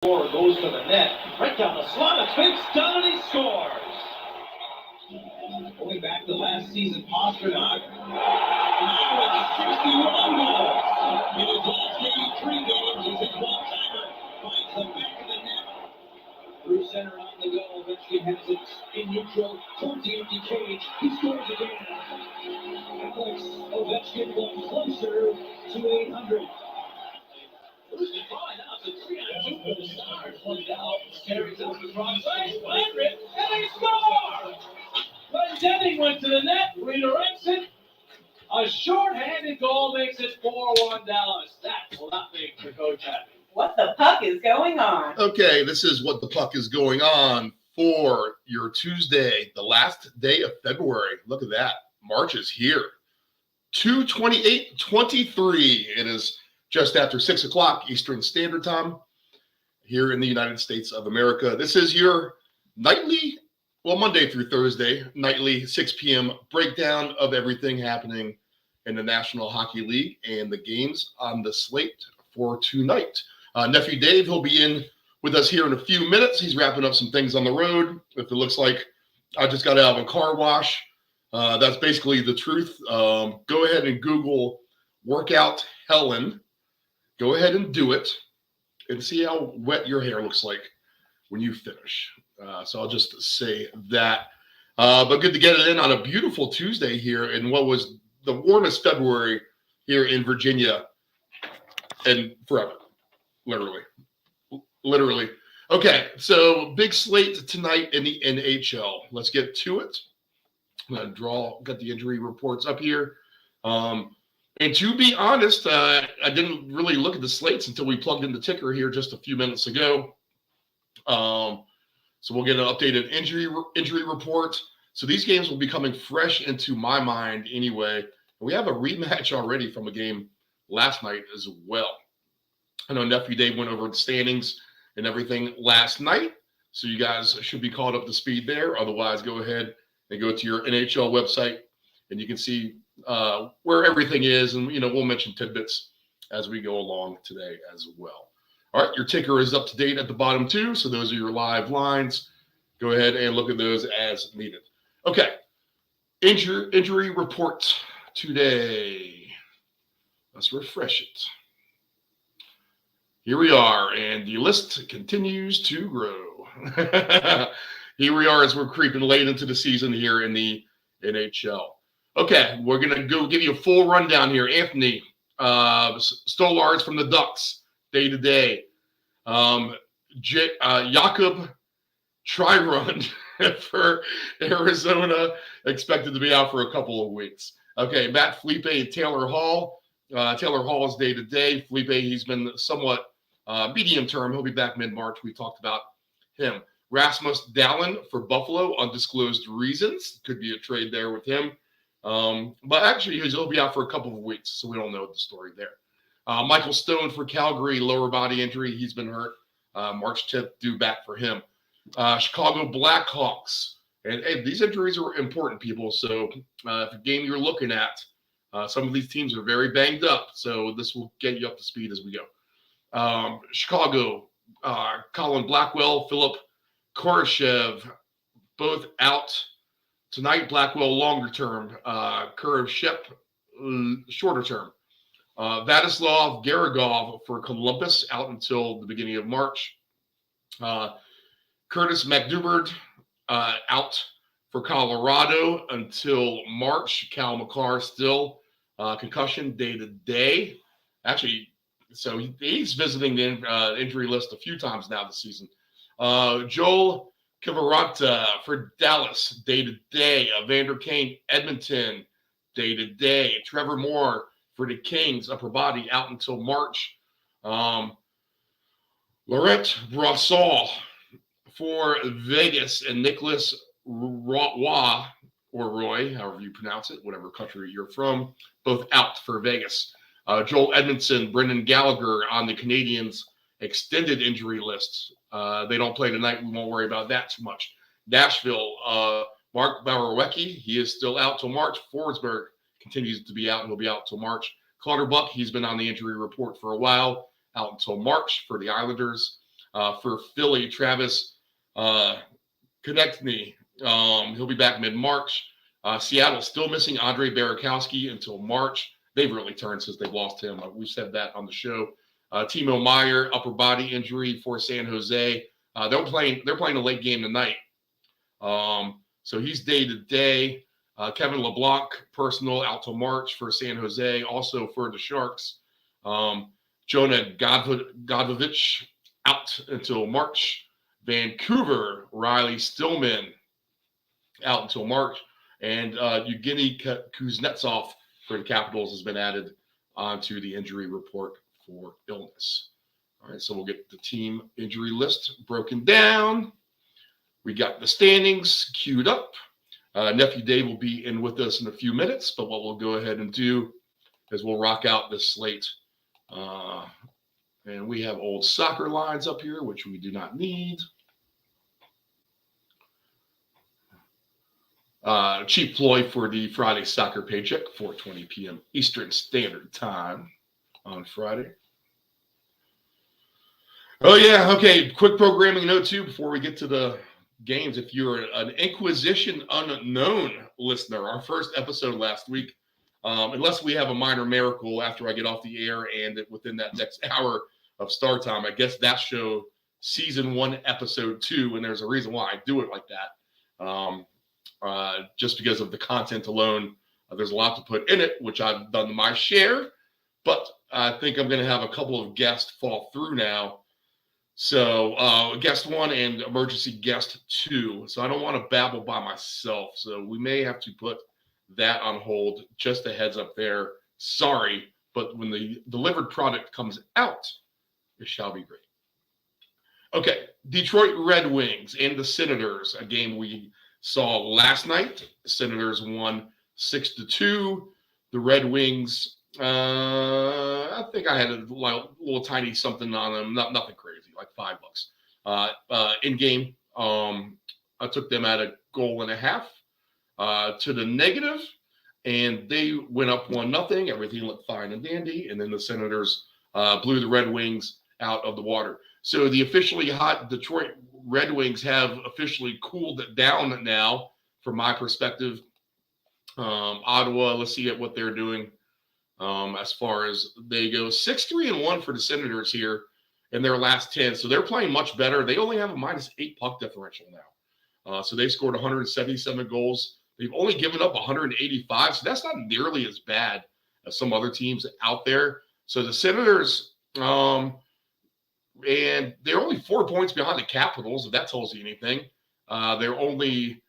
Goes to the net, right down the slot. It's Vince down and he scores. Going back to last season, Pasternak. Now it's 61 goals. In his last 83 games, he's hit one-timer. Finds the back of the net. Through center on the go. Metzger has it in neutral towards the empty cage. He scores again. That puts Ovechkin one closer to 800. Who's the try? Now it's a 3-on-2 for the Stars. One down. Carries it to the front side. Landry, and they score! Denning went to the net. Redirects it. A short-handed goal makes it 4-1 Dallas. That will not make the coach happy. What the puck is going on? Okay, this is what the puck is going on for your Tuesday, the last day of February. Look at that. March is here. 2:28:23. It is just after 6 o'clock Eastern Standard Time here in the United States of America. This is your nightly, Monday through Thursday, nightly 6 p.m. breakdown of everything happening in the National Hockey League and the games on the slate for tonight. Nephew Dave, he'll be in with us here in a few minutes. He's wrapping up some things on the road. If it looks like I just got out of a car wash, that's basically the truth. Go ahead and Google Workout Helen. Go ahead and do it and see how wet your hair looks like when you finish. So I'll just say that. But good to get it in on a beautiful Tuesday here in what was the warmest February here in Virginia and forever. Literally. Okay, so big slate tonight in the NHL. Let's get to it. I'm going to got the injury reports up here. And to be honest, I didn't really look at the slates until we plugged in the ticker here just a few minutes ago. So we'll get an updated injury report. So these games will be coming fresh into my mind anyway. We have a rematch already from a game last night as well. I know Nephew Dave went over the standings and everything last night, so you guys should be caught up to speed there. Otherwise, go ahead and go to your NHL website, and you can see where everything is, and we'll mention tidbits as we go along today as well. All right, your ticker is up to date at the bottom too, so those are your live lines. Go ahead and look at those as needed. Okay, injury report today. Let's refresh it. Here we are, and the list continues to grow. Here we are as we're creeping late into the season here in the NHL. Okay, we're going to go give you a full rundown here. Anthony Stolarz from the Ducks, day-to-day. Jakob Tryrun for Arizona, expected to be out for a couple of weeks. Okay, Matt Felipe and Taylor Hall. Taylor Hall is day-to-day. Felipe, he's been somewhat medium term. He'll be back mid-March. We talked about him. Rasmus Dahlin for Buffalo, undisclosed reasons. Could be a trade there with him. But actually, he'll be out for a couple of weeks, so we don't know the story there. Michael Stone for Calgary, lower body injury. He's been hurt. March 10th, due back for him. Chicago Blackhawks. And hey, these injuries are important, people. So if the game you're looking at, some of these teams are very banged up. So this will get you up to speed as we go. Chicago, Colin Blackwell, Philip Kurashev, both out tonight. Blackwell longer term, Kurashev shorter term. Vladislav Garagov for Columbus out until the beginning of March. Curtis McDougald out for Colorado until March. Cal McCarr still concussion day to day. Actually, so he's visiting the injury list a few times now this season. Joel Kiviranta for Dallas, day to day. Evander Kane, Edmonton, day to day. Trevor Moore for the Kings, upper body, out until March. Laurent Brassard for Vegas, and Nicholas Roy, or Roy, however you pronounce it, whatever country you're from, both out for Vegas. Joel Edmondson, Brendan Gallagher on the Canadiens' extended injury list. They don't play tonight. We won't worry about that too much. Nashville, Mark Borowiecki, he is still out till March. Forsberg continues to be out, and he'll be out till March. Clutterbuck, he's been on the injury report for a while, out until March for the Islanders. For Philly, Travis Konechny, he'll be back mid-March. Seattle still missing Andre Barakowski until March. They've really turned since they've lost him. We said that on the show. Timo Meyer, upper body injury for San Jose. They're playing a late game tonight. So he's day-to-day. Kevin LeBlanc, personal, out till March for San Jose. Also for the Sharks. Jonah Godovich, out until March. Vancouver, Riley Stillman, out until March. And Evgeny Kuznetsov for the Capitals has been added onto the injury report for illness. All right, so we'll get the team injury list broken down. We got the standings queued up. Nephew Dave will be in with us in a few minutes, but what we'll go ahead and do is we'll rock out this slate. And we have old soccer lines up here, which we do not need. Cheap ploy for the Friday soccer paycheck, 4:20 p.m. Eastern Standard Time on Friday. Oh, yeah. Okay. Quick programming note, too, before we get to the games. If you're an Inquisition Unknown listener, our first episode last week, unless we have a minor miracle after I get off the air and within that next hour of start time, I guess that show, season 1, episode 2, and there's a reason why I do it like that. Just because of the content alone. There's a lot to put in it, which I've done my share, but I think I'm going to have a couple of guests fall through now. So guest 1 and emergency guest 2. So I don't want to babble by myself. So we may have to put that on hold. Just a heads up there. Sorry, but when the delivered product comes out, it shall be great. Okay, Detroit Red Wings and the Senators, a game we saw last night. The Senators won 6-2. The Red Wings, I think I had a little tiny something on them, nothing crazy, like $5. In game, I took them at a goal and a half to the negative, and they went up 1-0. Everything looked fine and dandy, and then the Senators blew the Red Wings out of the water. So the officially hot Detroit Red Wings have officially cooled down now, from my perspective. Ottawa, let's see what they're doing as far as they go. 6-3-1 for the Senators here in their last 10. So they're playing much better. They only have a -8 puck differential now. So they scored 177 goals. They've only given up 185. So that's not nearly as bad as some other teams out there. So the Senators, and they're only 4 points behind the Capitals, if that tells you anything. They're only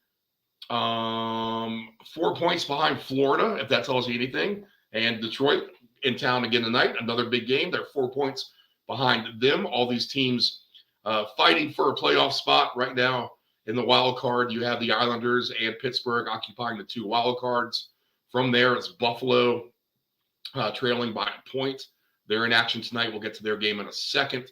4 points behind Florida, if that tells you anything. And Detroit in town again tonight, another big game. They're 4 points behind them. All these teams fighting for a playoff spot right now in the wild card. You have the Islanders and Pittsburgh occupying the 2 wild cards. From there, it's Buffalo trailing by a point. They're in action tonight. We'll get to their game in a second.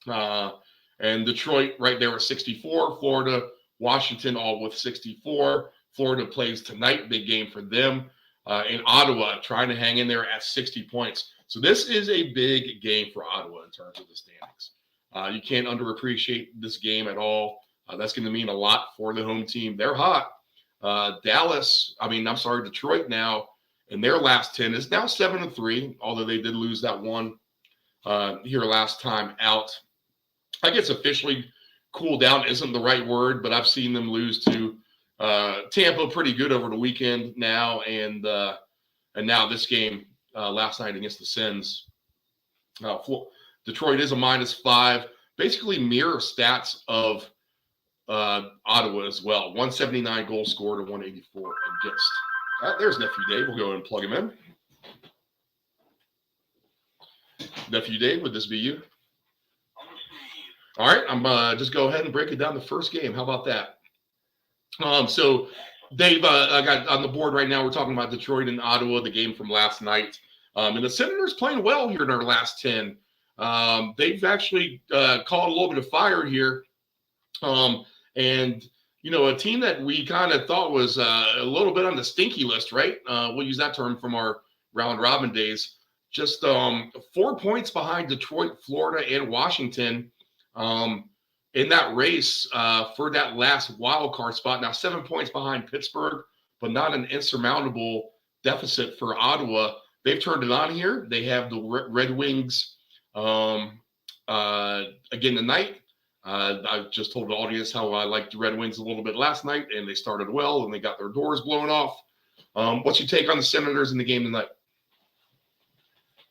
And Detroit right there at 64. Florida, Washington all with 64. Florida plays tonight, big game for them. And Ottawa trying to hang in there at 60 points. So this is a big game for Ottawa in terms of the standings. You can't underappreciate this game at all. That's going to mean a lot for the home team. They're hot. Detroit now in their last 10 is now 7-3, although they did lose that one here last time out. I guess officially cool down isn't the right word, but I've seen them lose to Tampa pretty good over the weekend now, and now this game last night against the Sens. Detroit is a -5, basically mirror stats of Ottawa as well. 179 goals scored and 184 against. There's Nephew Dave. We'll go ahead and plug him in. Nephew Dave, would this be you? All right, I'm just go ahead and break it down the first game. How about that? So Dave, I got on the board right now. We're talking about Detroit and Ottawa, the game from last night. And the Senators playing well here in their last 10. They've actually caught a little bit of fire here. And, you know, a team that we kind of thought was a little bit on the stinky list, right? We'll use that term from our round robin days. Just 4 points behind Detroit, Florida, and Washington. in that race for that last wild card spot. Now 7 points behind Pittsburgh, but not an insurmountable deficit for Ottawa. They've turned it on here. They have the Red Wings again tonight. I just told the audience how I liked the Red Wings a little bit last night, and they started well, and they got their doors blown off. What's your take on the Senators in the game tonight?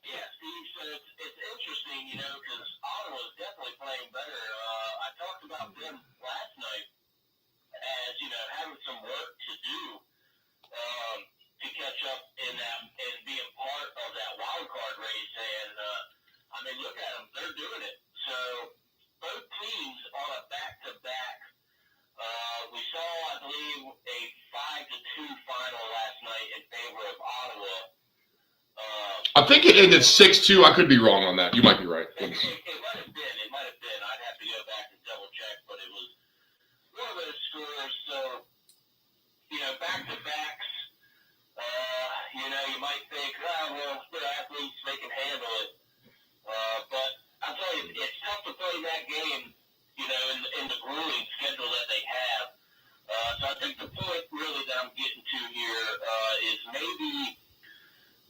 Yeah, Steve, so it's interesting, because Ottawa's definitely playing better. I talked about them last night as, having some work to do to catch up in that and be a part of that wild card race. And, look at them. They're doing it. So both teams on a back-to-back. We saw, I believe, a 5-2 final last night in favor of Ottawa. I think it ended 6-2. I could be wrong on that. You might be right. It might have been. It might have been. I'd have to go back and double check, but it was one of those scores. So, back-to-backs, you might think, athletes, they can handle it. But I'll tell you, it's tough to play that game, in the grueling schedule that they have. So I think the point really that I'm getting to here is maybe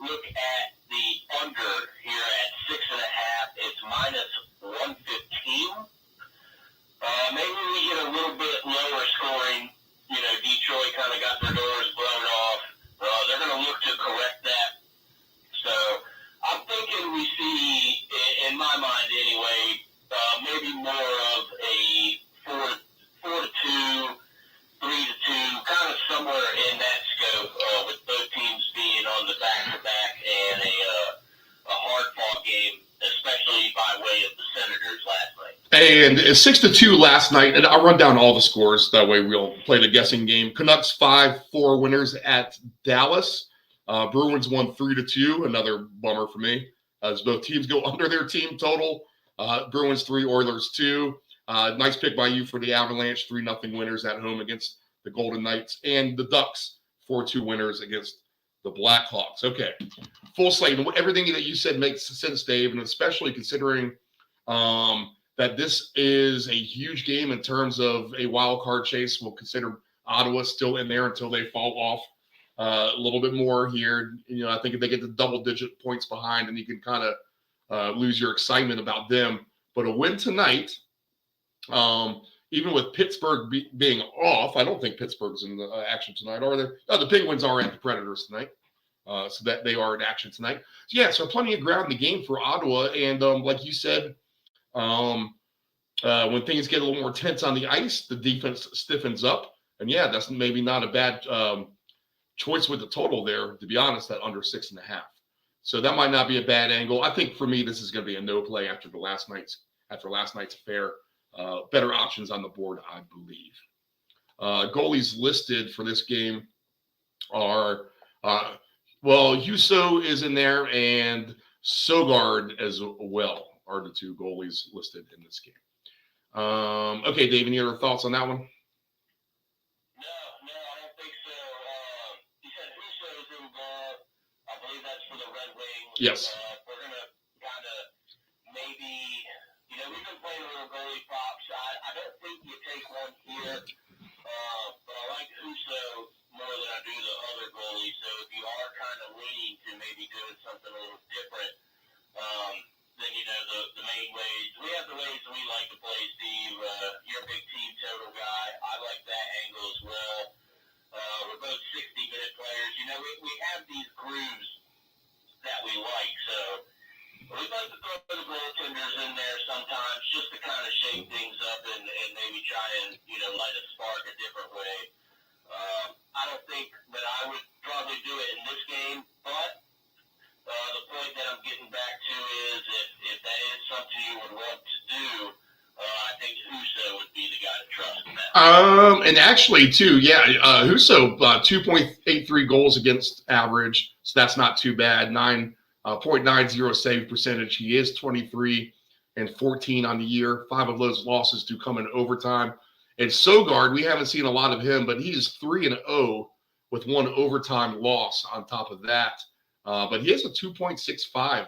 look at the under here at 6.5. It's -115. Maybe we get a little bit lower scoring. Detroit kind of got their doors blown off. They're going to look to correct that. So I'm thinking we see, in my mind anyway, maybe more of a 4-2, 3-2, kind of somewhere in that scope, with both teams being on the back-to-back and a hard-fought game, especially by way of the Senators last night. And it's 6-2 last night, and I'll run down all the scores. That way we'll play the guessing game. Canucks 5-4 winners at Dallas. Bruins won 3-2. Another bummer for me, as both teams go under their team total. Bruins 3, Oilers 2. Nice pick by you for the Avalanche, 3-0 winners at home against the Golden Knights, and the Ducks 4-2 winners against the Blackhawks. Okay, full slate. Everything that you said makes sense, Dave, and especially considering that this is a huge game in terms of a wild card chase. We'll consider Ottawa still in there until they fall off a little bit more here. I think if they get the double-digit points behind, and you can kind of lose your excitement about them. But a win tonight, even with Pittsburgh being off, I don't think Pittsburgh's in the action tonight, are they? No, the Penguins are at the Predators tonight, so that they are in action tonight. So, yeah, so plenty of ground in the game for Ottawa. And like you said, when things get a little more tense on the ice, the defense stiffens up. And, yeah, that's maybe not a bad choice with the total there, to be honest, at under 6.5. So that might not be a bad angle. I think for me, this is going to be a no play after last night's affair. Better options on the board, I believe. Goalies listed for this game are, Husso is in there, and Sogard as well are the two goalies listed in this game. Okay, Dave, any other thoughts on that one? No, I don't think so. You said Husso's in goal. I believe that's for the Red Wings. Yes. We're going to kind of maybe, we've been playing a little goalie props. I don't think you take one here, but I like Husso more than I do the other goalies. So if you are kind of leaning to maybe doing something a little different, then the main ways. We have the ways we like to play, Steve. You're a big team total guy. I like that angle as well. We're both 60-minute players. We have these grooves that we like. So we'd like to throw the goaltenders in there sometimes just to kind of shake things up and maybe try and, light a spark a different way. I don't think that I would probably do it in this game, but the point that I'm getting back to is if that is something you would want to do, I think Husso would be the guy to trust in that. And actually, too, Husso 2.83 goals against average, so that's not too bad. 9.90 save percentage. He is 23-14 on the year. 5 of those losses do come in overtime. And Sogard, we haven't seen a lot of him, but he's 3-0 with 1 overtime loss on top of that. But he has a 2.65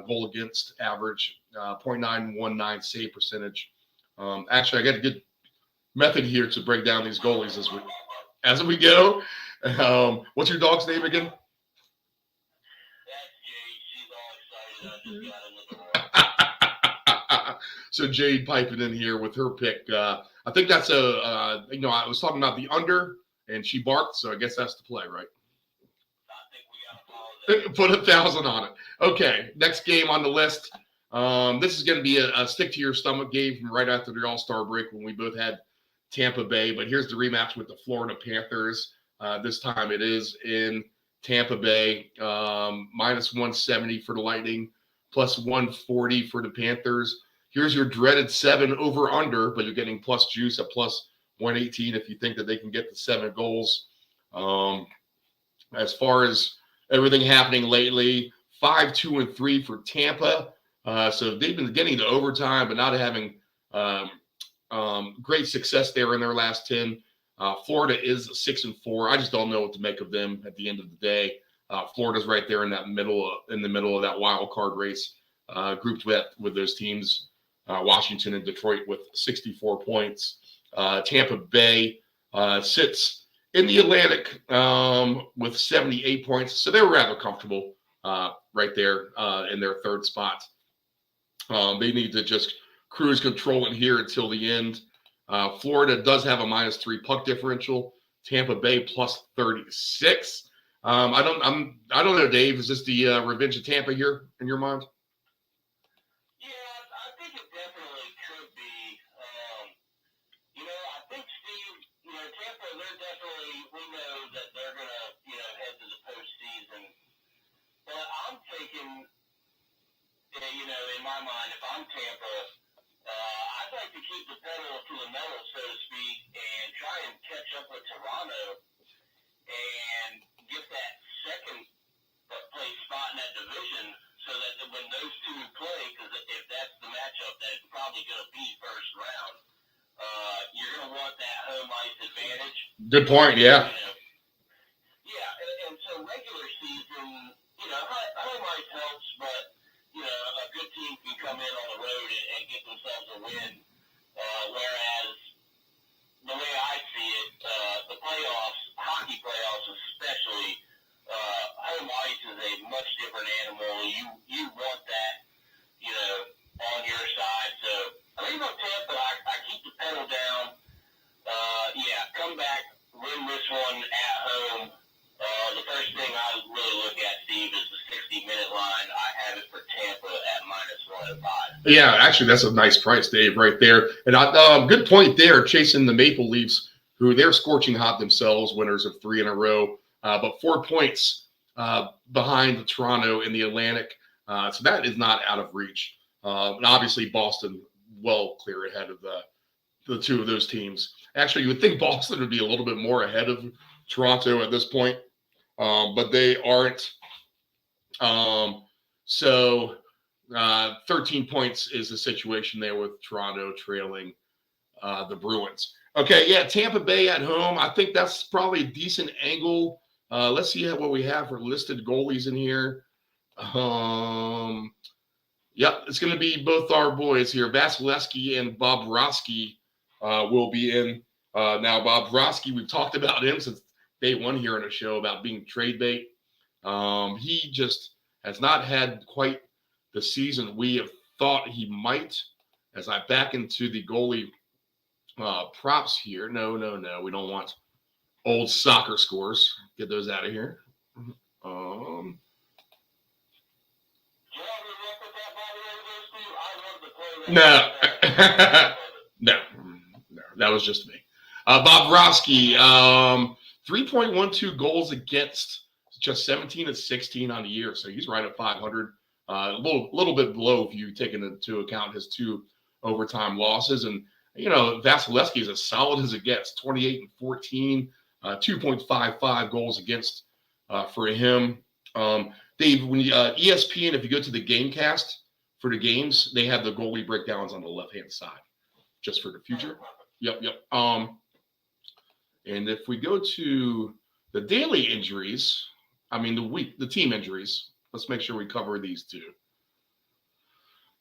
goal against average, 0.919 save percentage. Actually, I got a good method here to break down these goalies as we go. What's your dog's name again? That's Jade. She's all excited. I just got in the door. So Jade piping in here with her pick. I think that's I was talking about the under, and she barked, so I guess that's the play, right? I think we got to follow that. Put 1,000 on it. Okay, next game on the list. This is going to be a stick to your stomach game from right after the All-Star break when we both had Tampa Bay. But here's the rematch with the Florida Panthers. This time it is in Tampa Bay. Minus 170 for the Lightning, plus 140 for the Panthers. Here's your dreaded 7 over under, but you're getting plus juice at plus 118 if you think that they can get the 7 goals. As far as everything happening lately, 5-2-3 for Tampa. So they've been getting to overtime, but not having great success there in their last 10. Florida is 6-4. I just don't know what to make of them at the end of the day. Florida's right there in the middle of that wild card race, grouped with those teams, Washington and Detroit with 64 points. Tampa Bay sits in the Atlantic with 78 points, so they were rather comfortable right there in their third spot. They need to just cruise control it here until the end. Florida does have a -3 puck differential. Tampa Bay plus 36. I don't know, Dave. Is this the revenge of Tampa here in your mind? Yeah, I think it definitely could be. I think Steve, Tampa, they're definitely, we know that they're going to, head to the postseason. But I'm thinking, in my mind, if I'm Tampa, I'd like to keep the pedal to the metal, so to speak, and try and catch up with Toronto and get that second place spot in that division so that when those two play, because if that's the matchup, that's probably going to be first round, you're going to want that home ice advantage. Good point, yeah. Yeah, and so regular season, home ice helps, but, a good team can come in on the road and get themselves a win, whereas the way I see it, the playoffs, hockey playoffs especially, home ice is a much different animal. You want that, on your side. So I think on Tampa, I keep the pedal down. Come back, win this one at home. The first thing I really look at, Steve, is the 60-minute line. I have it for Tampa at -105. Yeah, actually, that's a nice price, Dave, right there. And good point there, chasing the Maple Leafs, who they're scorching hot themselves, winners of 3 in a row, but 4 points behind the Toronto in the Atlantic. So that is not out of reach. And obviously, Boston well clear ahead of the two of those teams. Actually, you would think Boston would be a little bit more ahead of Toronto at this point, but they aren't. So 13 points is the situation there with Toronto trailing the Bruins. Okay, yeah, Tampa Bay at home. I think that's probably a decent angle. Let's see what we have for listed goalies in here. Yep, it's going to be both our boys here. Vasilevsky and Bobrovsky will be in. Now, Bobrovsky, we've talked about him since day one here in the show about being trade bait. He just has not had quite the season we have thought he might. As I back into the goalie props here. No. We don't want old soccer scores. Get those out of here. No. No, that was just me. Bobrovsky, 3.12 goals against, just 17-16 on the year. So he's right at 500. A little bit below if you take into account his 2 overtime losses. And, Vasilevsky is as solid as it gets, 28-14, 2.55 goals against for him. Dave, when ESPN, if you go to the Gamecast for the games, they have the goalie breakdowns on the left-hand side, just for the future. Yep. And if we go to the daily injuries, the team injuries, let's make sure we cover these two.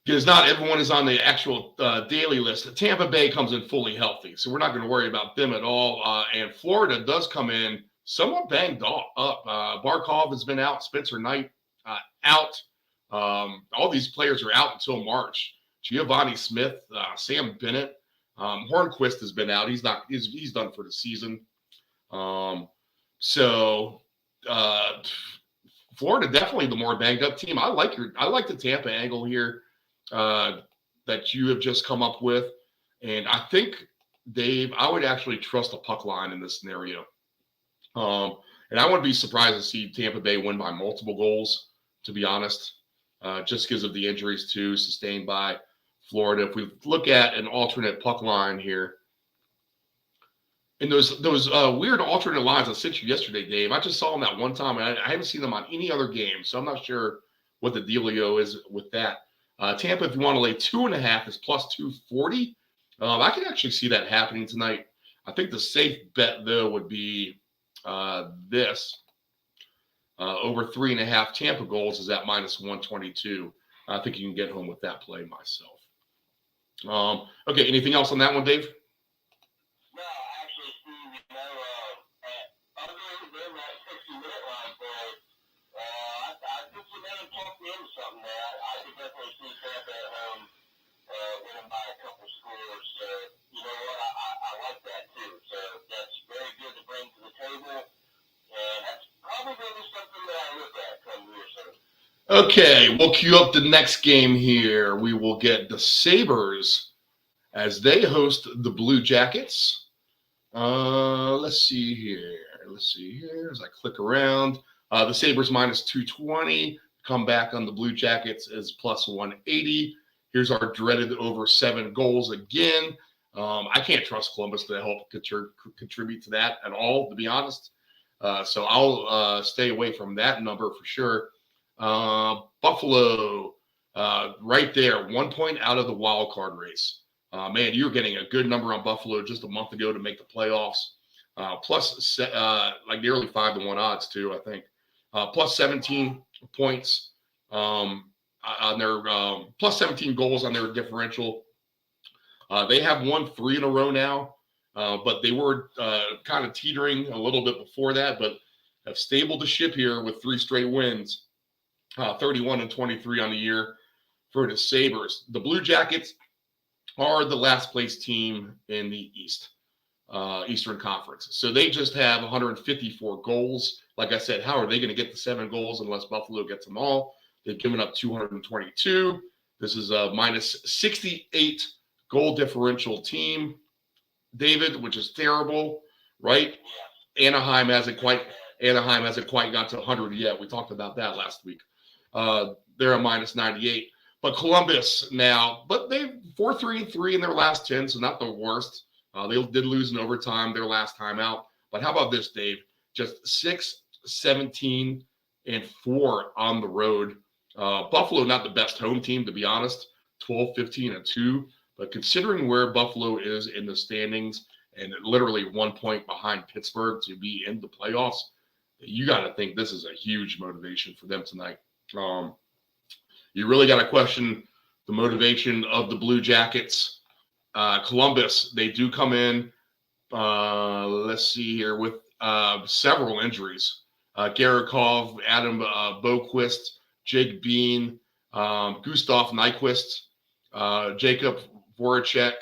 because not everyone is on the actual daily list. Tampa Bay comes in fully healthy, so we're not going to worry about them at all. And Florida does come in somewhat banged up. Barkov has been out. Spencer Knight out. All these players are out until March. Giovanni Smith, Sam Bennett, Hornquist has been out. He's not. He's done for the season. So Florida definitely the more banged up team. I like the Tampa angle here that you have just come up with, and I think Dave, I would actually trust a puck line in this scenario. And I wouldn't be surprised to see Tampa Bay win by multiple goals, to be honest, just because of the injuries too sustained by Florida. If we look at an alternate puck line here, and those weird alternate lines I sent you yesterday, Dave, I just saw them that one time, and I haven't seen them on any other game, so I'm not sure what the dealio is with that. Tampa, if you want to lay 2.5, is plus 240. I can actually see that happening tonight. I think the safe bet, though, would be this. Over 3.5 Tampa goals is at minus 122. I think you can get home with that play myself. Okay, anything else on that one, Dave? No, actually, Steve, under that 60-minute line play, I think you may have talked me into something there. I could definitely see Tampa at home winning by a couple scores. So, you know what? I like that, too. So, that's very good to bring to the table. And that's probably going to be something that I look at come year soon. Okay, we'll queue up the next game here. We will get the Sabres as they host the Blue Jackets. Let's see here as I click around. The Sabres minus 220. Come back on the Blue Jackets is plus 180. Here's our dreaded over 7 goals again. I can't trust Columbus to help contribute to that at all, to be honest. So I'll stay away from that number for sure. Buffalo, right there, 1 point out of the wild card race. Man, you were getting a good number on Buffalo just a month ago to make the playoffs. Plus, like nearly 5-1 odds too, I think. Plus 17 points on their plus 17 goals on their differential. They have won 3 in a row now, but they were kind of teetering a little bit before that, but have stabled the ship here with 3 straight wins. 31-23 on the year for the Sabres. The Blue Jackets are the last place team in the Eastern Conference. So they just have 154 goals. Like I said, how are they going to get the 7 goals unless Buffalo gets them all? They've given up 222. This is a minus 68 goal differential team, David, which is terrible, right? Anaheim hasn't quite got to 100 yet. We talked about that last week. They're a minus 98. But Columbus now, but they've 4-3-3 in their last 10, so not the worst. They did lose in overtime their last time out. But how about this, Dave? Just 6-17-4 on the road. Buffalo, not the best home team, to be honest. 12-15-2. But considering where Buffalo is in the standings and literally 1 point behind Pittsburgh to be in the playoffs, you got to think this is a huge motivation for them tonight. You really got to question the motivation of the Blue Jackets. Columbus, they do come in, let's see here, with several injuries. Garikov, Adam Boquist, Jake Bean, Gustav Nyquist, Jacob Voracek,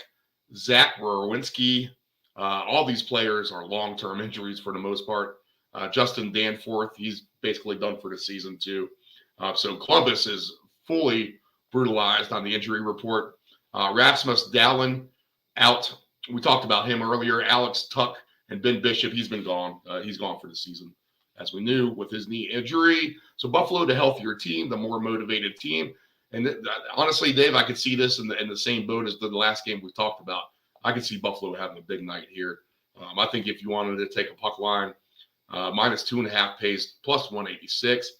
Zach Werenski. All these players are long-term injuries for the most part. Justin Danforth, he's basically done for the season too. So Columbus is fully brutalized on the injury report. Rasmus Dahlin out. We talked about him earlier. Alex Tuck and Ben Bishop, he's been gone. He's gone for the season, as we knew, with his knee injury. So Buffalo, the healthier team, the more motivated team. And honestly, Dave, I could see this in the same boat as the last game we talked about. I could see Buffalo having a big night here. I think if you wanted to take a puck line, minus 2.5 pays plus 186.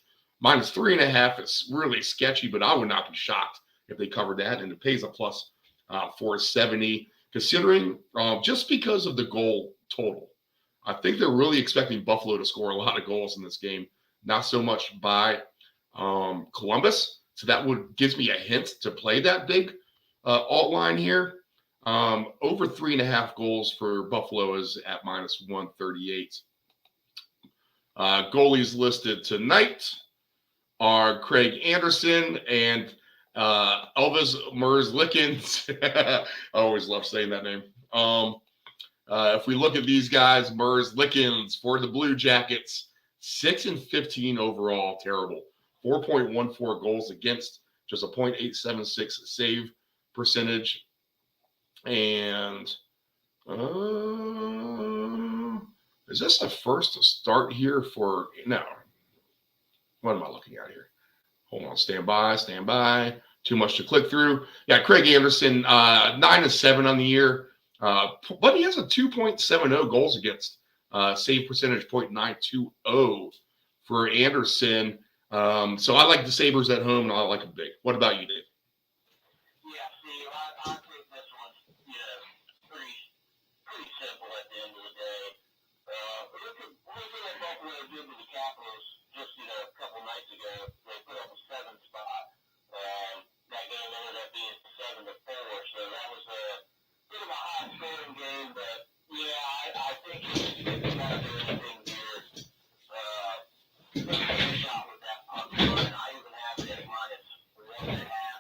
Minus 3.5 is really sketchy, but I would not be shocked if they covered that, and it pays a plus 470. Considering just because of the goal total, I think they're really expecting Buffalo to score a lot of goals in this game. Not so much by Columbus. So that gives me a hint to play that big alt line here. Over 3.5 goals for Buffalo is at -138. Goalies listed tonight are Craig Anderson and Elvis Merzlikins. I always love saying that name. If we look at these guys, Merzlikins for the Blue Jackets, 6-15 overall, terrible. 4.14 goals against, just a .876 save percentage. And is this the first start here for no? What am I looking at here? Hold on, stand by. Too much to click through. Yeah, Craig Anderson, 9-7 on the year, but he has a 2.70 goals against, save percentage .920 for Anderson. So I like the Sabres at home, and I like them big. What about you, Dave? Yeah, Steve, I think this one's pretty simple at the end of the day. Look at what Buffalo did to the Capitals just a couple nights ago. They put up a 7 spot. That game ended up being 7-4, so that was a bit of a high-scoring game. But yeah, I think if you want to do anything here, take a shot with that puck line. I even have it at -1.5.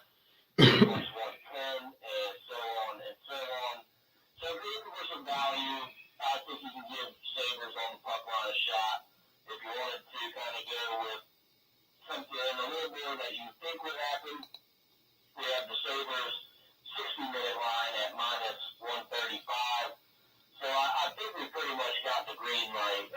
+110, and so on and so on. So if you're looking for some value, I think you can give Sabres on the puck line a shot. If you wanted to kind of go with something a little more that you think would happen, we have the Sabres 60-minute line at -135. So I think we pretty much got the green light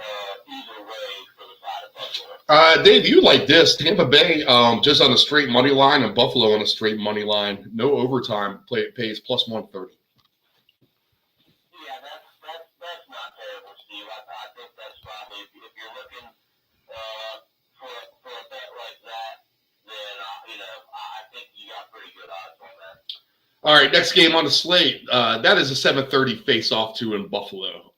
either way for the side of Buffalo. Dave, you like this. Tampa Bay just on a straight money line, and Buffalo on a straight money line. No overtime, pays +130. Yeah, that's not terrible, Steve. I think that's probably, if you're looking for a bet like that, then I think you got pretty good odds on that. All right, next game on the slate. That is a 7:30 face-off to in Buffalo.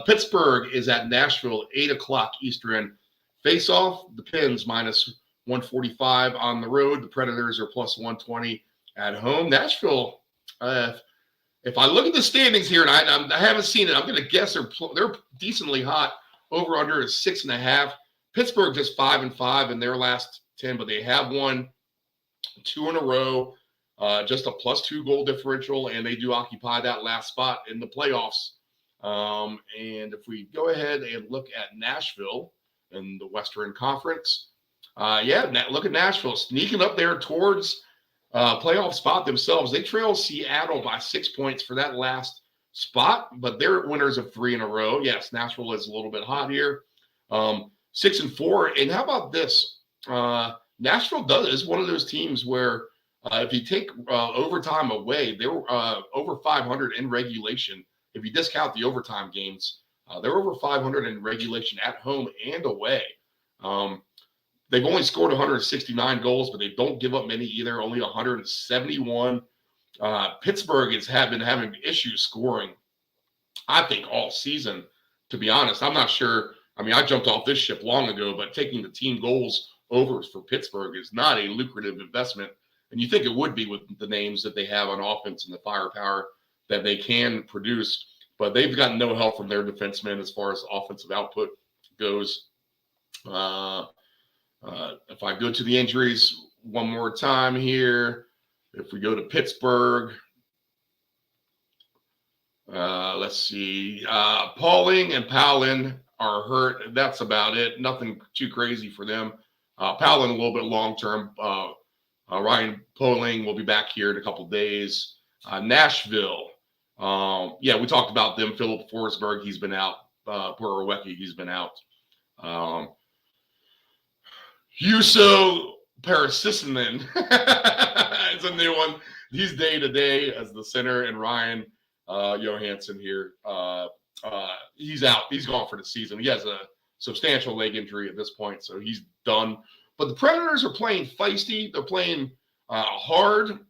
Pittsburgh is at Nashville, 8 o'clock Eastern. Face-off, the Pens -145 on the road. The Predators are +120 at home. Nashville, if I look at the standings here, and I haven't seen it, I'm going to guess they're decently hot. Over-under is 6.5. Pittsburgh just 5-5 in their last 10, but they have won 2 in a row. Just a +2 goal differential, and they do occupy that last spot in the playoffs. And if we go ahead and look at Nashville in the Western Conference, look at Nashville sneaking up there towards playoff spot themselves. They trail Seattle by 6 points for that last spot, but they're winners of 3 in a row. Yes, Nashville is a little bit hot here. 6-4, and how about this? Nashville is one of those teams where if you take overtime away, they were over 500 in regulation. If you discount the overtime games, they're over 500 in regulation at home and away. They've only scored 169 goals, but they don't give up many either, only 171. Pittsburgh been having issues scoring, I think, all season, to be honest. I'm not sure. I mean, I jumped off this ship long ago, but taking the team goals over for Pittsburgh is not a lucrative investment. And you think it would be with the names that they have on offense and the firepower that they can produce. But they've gotten no help from their defensemen as far as offensive output goes. If I go to the injuries one more time here, if we go to Pittsburgh, let's see. Pauling and Powlin are hurt. That's about it. Nothing too crazy for them. Powlin a little bit long-term. Ryan Poling will be back here in a couple days. Nashville. We talked about them. Philip Forsberg, he's been out. Borowiecki, he's been out. Juuso Parasisinen is a new one. He's day-to-day as the center, and Ryan Johansson here. He's out. He's gone for the season. He has a substantial leg injury at this point, so he's done. But the Predators are playing feisty. They're playing hard.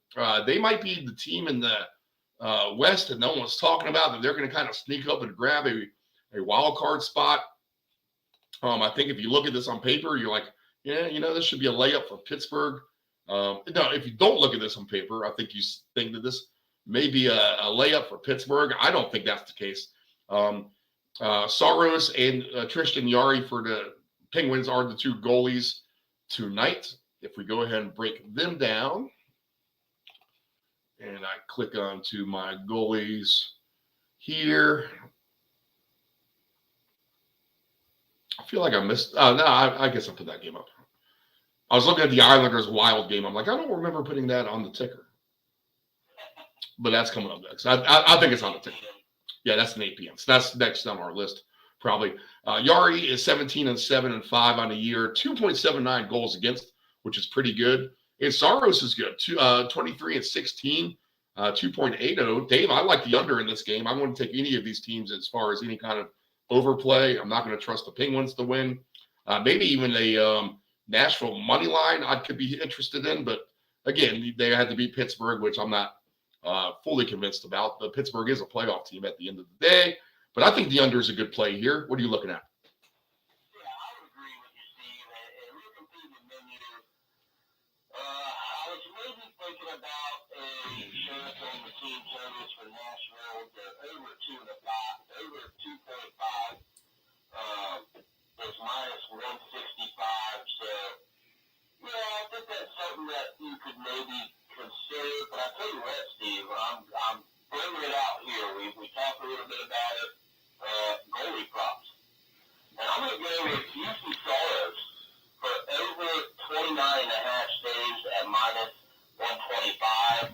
They might be the team in the West that no one's talking about, that they're going to kind of sneak up and grab a wild card spot. I think if you look at this on paper, you're like, this should be a layup for Pittsburgh. No, if you don't look at this on paper, I think you think that this may be a layup for Pittsburgh. I don't think that's the case. Saros and Tristan Yari for the Penguins are the two goalies tonight. If we go ahead and break them down, and I click on to my goalies here. I feel like I missed. No, I guess I put that game up. I was looking at the Islanders Wild game. I'm like, I don't remember putting that on the ticker. But that's coming up next. I think it's on the ticker. Yeah, that's an 8 p.m. So that's next on our list, probably. Yari is 17-7-5 on the year, 2.79 goals against, which is pretty good. And Saros is good, 23-16, 2.80. Dave, I like the under in this game. I wouldn't take any of these teams as far as any kind of overplay. I'm not going to trust the Penguins to win. Maybe even a Nashville money line I could be interested in. But again, they had to beat Pittsburgh, which I'm not fully convinced about. But Pittsburgh is a playoff team at the end of the day. But I think the under is a good play here. What are you looking at? Yeah, I would agree with you, Steve. And looking through the menu, I was maybe thinking about a sheriff on the team totals for Nashville. They're over 2.5, over 2.5. It's minus 165. So, yeah, I think that's something that you could maybe consider. But I tell you what, Steve, I'm bringing it out here. We talked a little bit about it. Goalie props. And I'm going to go with Houston Saros for over 29.5 saves at minus 125.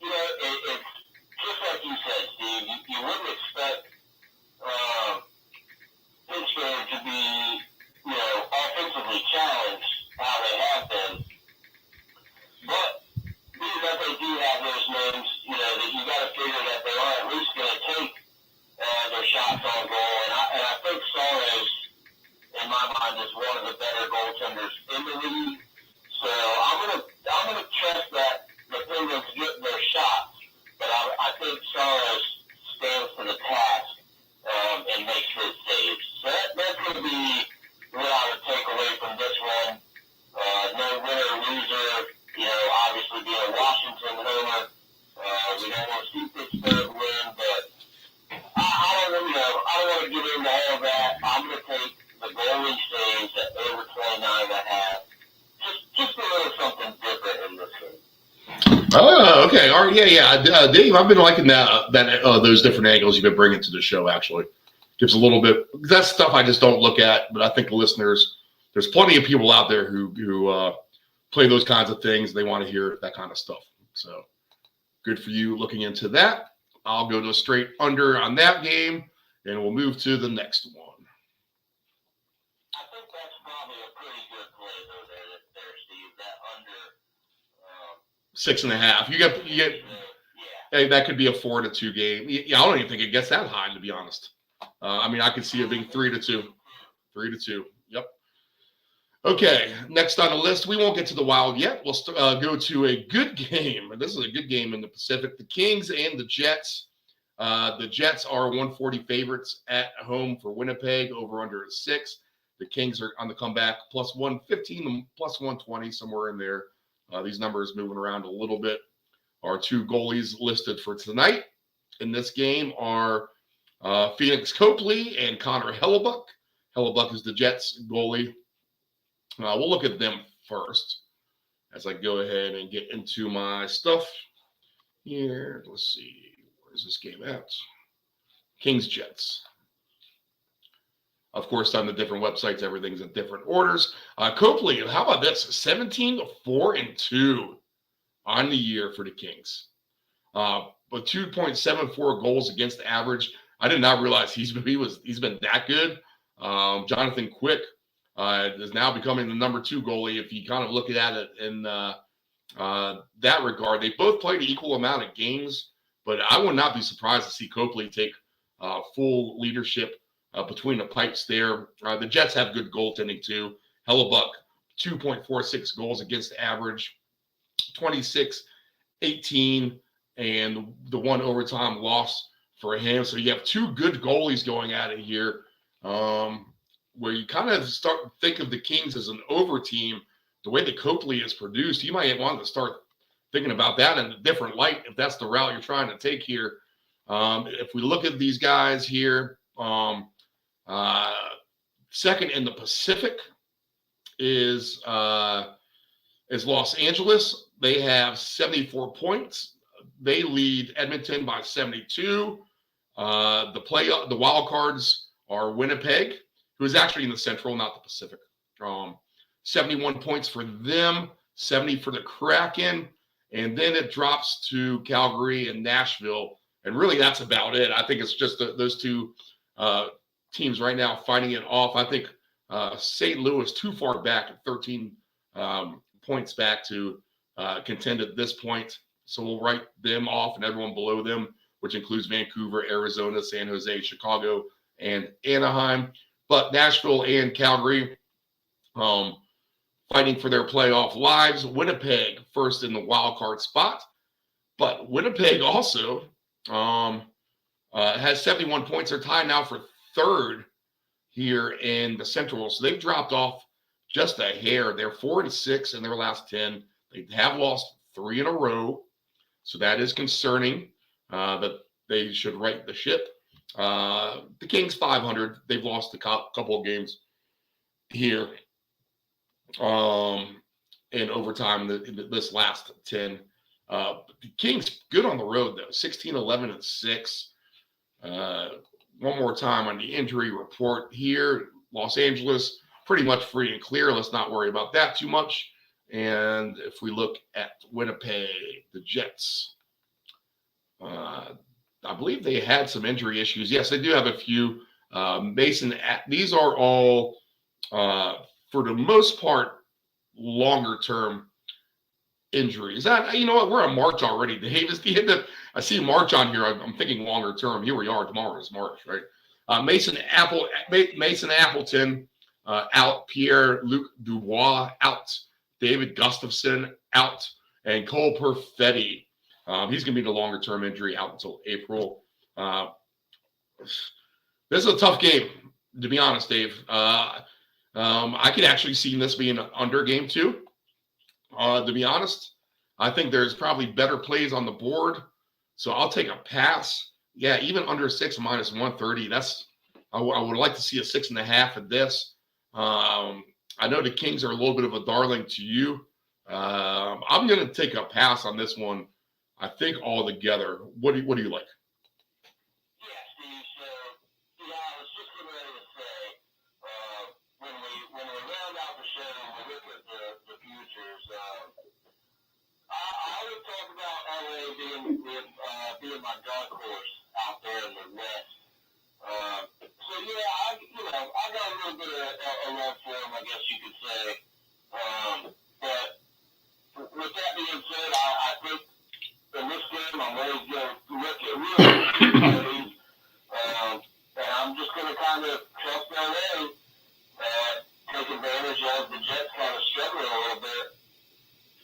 It's just like you said, Steve. You wouldn't expect Pittsburgh to be, offensively challenged how they have been. But being that they do have those names, that you got to figure that they are at least going to take their shots on goal. And I think Saros, in my mind, is one of the better goaltenders in the league. So I'm gonna trust that the Penguins get their shots, but I think Saros stands to the task and makes his saves. So that's going to be what I would take away from this one. No winner or loser. Obviously being a Washington homer, we don't want to see Pittsburgh win, but I don't want to get into all of that. I'm going to take the goalie saves at over 29.5. Just a little something different in this game. Oh, okay. All right. Yeah. Dave, I've been liking that those different angles you've been bringing to the show, actually. Gives a little bit. That's stuff I just don't look at, but I think the listeners, there's plenty of people out there who play those kinds of things. They want to hear that kind of stuff. So good for you looking into that. I'll go to a straight under on that game, and we'll move to the next one. I think that's probably a pretty good play, though, there, Steve. That under 6.5. You get. Hey, that could be a 4-2 game. Yeah, I don't even think it gets that high, to be honest. I could see it being 3-2. 3-2. Yep. Okay, next on the list, we won't get to the Wild yet. We'll go to a good game. This is a good game in the Pacific. The Kings and the Jets. The Jets are 140 favorites at home for Winnipeg, over under 6. The Kings are on the comeback, plus 115, plus 120, somewhere in there. These numbers moving around a little bit. Our two goalies listed for tonight in this game are Phoenix Copley and Connor Hellebuck. Hellebuck is the Jets goalie. We'll look at them first as I go ahead and get into my stuff here. Let's see. Where's this game at? Kings Jets. Of course, on the different websites, everything's in different orders. Copley, how about this? 17-4-2 on the year for the Kings. But 2.74 goals against average. I did not realize he's been that good. Jonathan Quick is now becoming the number 2 goalie. If you kind of look at it in that regard, they both played an equal amount of games, but I would not be surprised to see Copley take full leadership between the pipes there. The Jets have good goaltending too. Hellebuck, 2.46 goals against average, 26-18, and the one overtime loss for him. So you have two good goalies going at it here, where you kind of start to think of the Kings as an over team, the way that Copley is produced, you might want to start thinking about that in a different light if that's the route you're trying to take here. If we look at these guys here, second in the Pacific is Los Angeles. They have 74 points. They lead Edmonton by 72. The wild cards are Winnipeg, who is actually in the Central, not the Pacific. 71 points for them, 70 for the Kraken, and then it drops to Calgary and Nashville, and really that's about it. I think it's just those two teams right now fighting it off. I think St. Louis too far back at 13 points back to contend at this point, so we'll write them off and everyone below them, which includes Vancouver, Arizona, San Jose, Chicago, and Anaheim. But Nashville and Calgary fighting for their playoff lives. Winnipeg first in the wild card spot. But Winnipeg also has 71 points. They're tied now for third here in the Central. So they've dropped off just a hair. They're 4-6 in their last 10. They have lost 3 in a row. So that is concerning that they should right the ship. The Kings 500. They've lost a couple of games here in overtime this last 10. The Kings good on the road though, 16-11-6. One more time on the injury report here. Los Angeles pretty much free and clear. Let's not worry about that too much. And if we look at Winnipeg, the Jets, I believe they had some injury issues. Yes, they do have a few. Mason, these are all, for the most part, longer-term injuries. You know what? We're on March already, Dave. It's the end of, I see March on here. I'm thinking longer-term. Here we are. Tomorrow is March, right? Mason Appleton out. Pierre-Luc Dubois out. David Gustafson out. And Cole Perfetti. He's going to be the longer-term injury out until April. This is a tough game, to be honest, Dave. I could actually see this being an under game too. To be honest, I think there's probably better plays on the board, so I'll take a pass. Yeah, even under 6 minus 130. I would like to see a 6.5 at this. I know the Kings are a little bit of a darling to you. I'm going to take a pass on this one. I think all together. What do you like? Yeah, Steve. So, I was just getting ready to say, when we round out the show and we look at the futures, I would talk about LA being my dark horse out there in the West. So yeah, I got a little bit of love for him, I guess you could say. But with that being said, I think in this game I'm always going to look at real plays, and I'm just going to kind of trust LA. Take advantage of the Jets kind of struggling a little bit.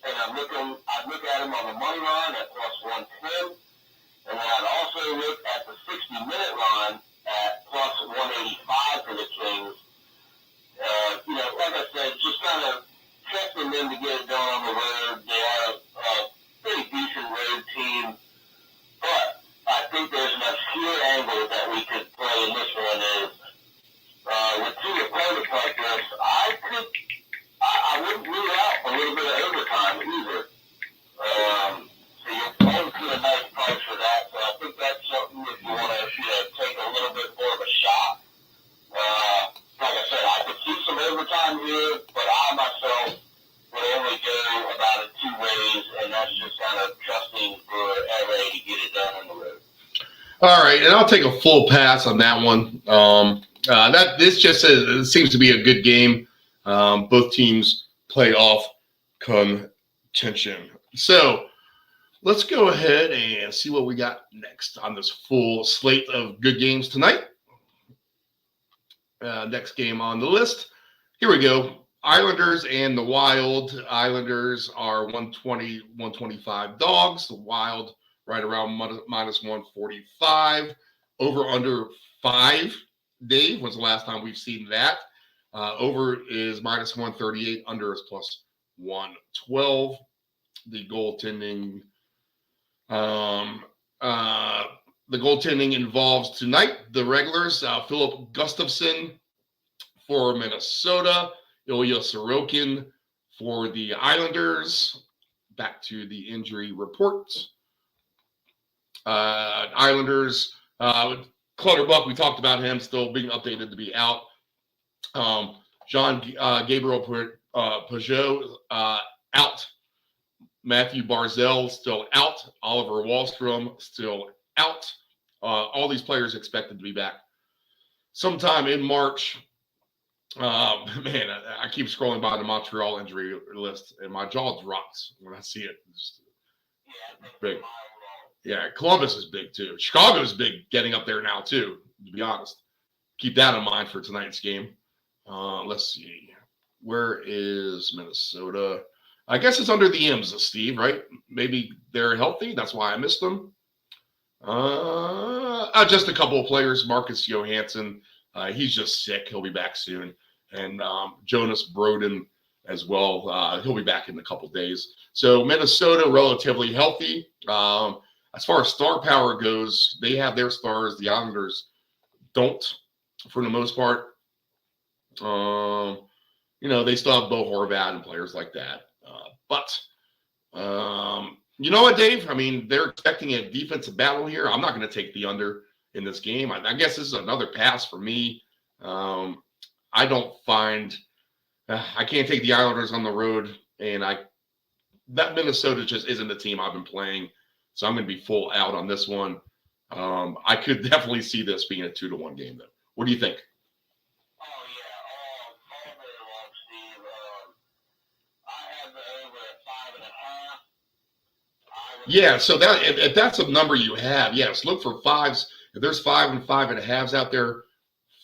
And I'd look at them on the money line at plus 110. And then I'd also look at the 60-minute line at plus 185 for the Kings. Like I said, just kind of trusting them to get it done on the road. They are a pretty decent road team. But I think there's an obscure angle that we could play in this one is with two opponents like this, I wouldn't rule out a little bit of overtime either. So you're going to a nice price for that. So I think that's something if you want to take a little bit more of a shot. Like I said, I could see some overtime here, but I myself would only go about it 2 ways, and that's just kind of trusting for LA to get it done on the road. All right, and I'll take a full pass on that one. It seems to be a good game. Both teams playoff contention. So let's go ahead and see what we got next on this full slate of good games tonight. Next game on the list. Here we go. Islanders and the Wild. Islanders are 120, 125 dogs. The Wild right around minus 145. Over under 5. Dave, when's the last time we've seen that? Over is minus 138. Under is plus 112. The goaltending, the goaltending involves tonight the regulars, Philip Gustafson for Minnesota, Ilya Sorokin for the Islanders. Back to the injury report. Islanders, Clutterbuck, we talked about him still being updated to be out. Jean Gabriel Peugeot out. Matthew Barzell still out. Oliver Wahlstrom still out. All these players expected to be back sometime in March. Man, I keep scrolling by the Montreal injury list, and my jaw drops when I see it. It's big. Yeah, Columbus is big too. Chicago is big, getting up there now too. To be honest, keep that in mind for tonight's game. Let's see. Where is Minnesota? I guess it's under the M's, Steve, right? Maybe they're healthy. That's why I missed them. Just a couple of players. Marcus Johansson, he's just sick. He'll be back soon. And Jonas Brodin as well. He'll be back in a couple of days. So Minnesota, relatively healthy. As far as star power goes, they have their stars. The Islanders don't, for the most part. They still have Bo Horvat and players like that. But you know what, Dave? I mean, they're expecting a defensive battle here. I'm not going to take the under in this game. I guess this is another pass for me. I don't find I can't take the Islanders on the road, and that Minnesota just isn't the team I've been playing. So I'm going to be full out on this one. I could definitely see this being a 2-1 game, though. What do you think? Oh, yeah, all day long, Steve. I have the over at 5.5. Yeah, so that if that's a number you have, yes, look for fives. If there's 5 and 5.5s out there,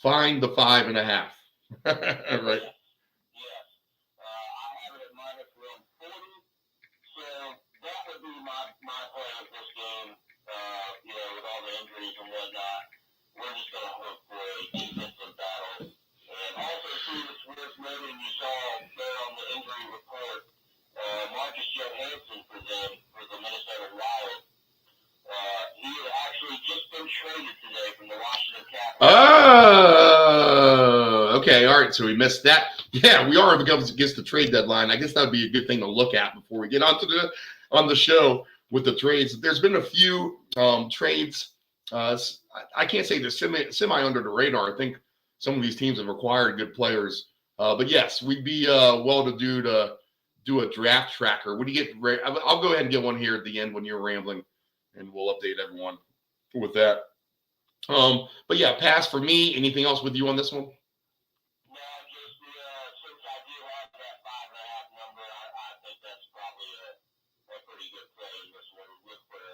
find the 5.5. Right. Yes. I have it at minus 140. So that would be my play with this game. With all the injuries and whatnot, we're just going to hope for a defensive battle. And also, too, it's worth noting you saw there on the injury report, Marcus Johansson for the Minnesota Wild. He had actually just been traded today from the Washington Capitals. Oh, okay. All right. So we missed that. Yeah, we are up against the trade deadline. I guess that would be a good thing to look at before we get on the show with the trades. There's been a few trades. I can't say they're semi under the radar. I think some of these teams have acquired good players. But yes, we'd be well to do a draft tracker. What do you get? I'll go ahead and get one here at the end when you're rambling, and we'll update everyone with that. But yeah, pass for me. Anything else with you on this one? No, just since I do have that 5.5 number, I think that's probably a pretty good play in this one with the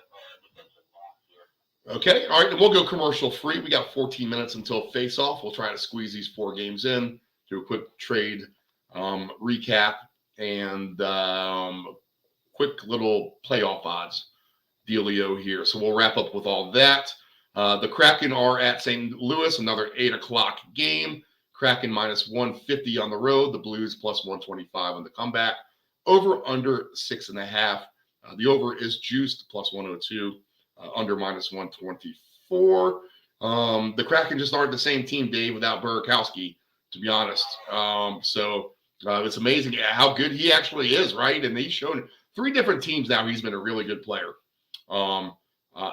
defensive block here. Okay. All right. We'll go commercial free. We got 14 minutes until face off. We'll try to squeeze these 4 games in, do a quick trade recap, and quick little playoff odds dealio here. So we'll wrap up with all that. The Kraken are at St. Louis, another 8 o'clock game. Kraken minus 150 on the road. The Blues plus 125 on the comeback. Over under 6.5. The over is juiced plus 102. Under minus 124. The Kraken just aren't the same team, Dave, without Burakovsky, to be honest. So it's amazing how good he actually is, right? And he's shown 3 different teams now. He's been a really good player.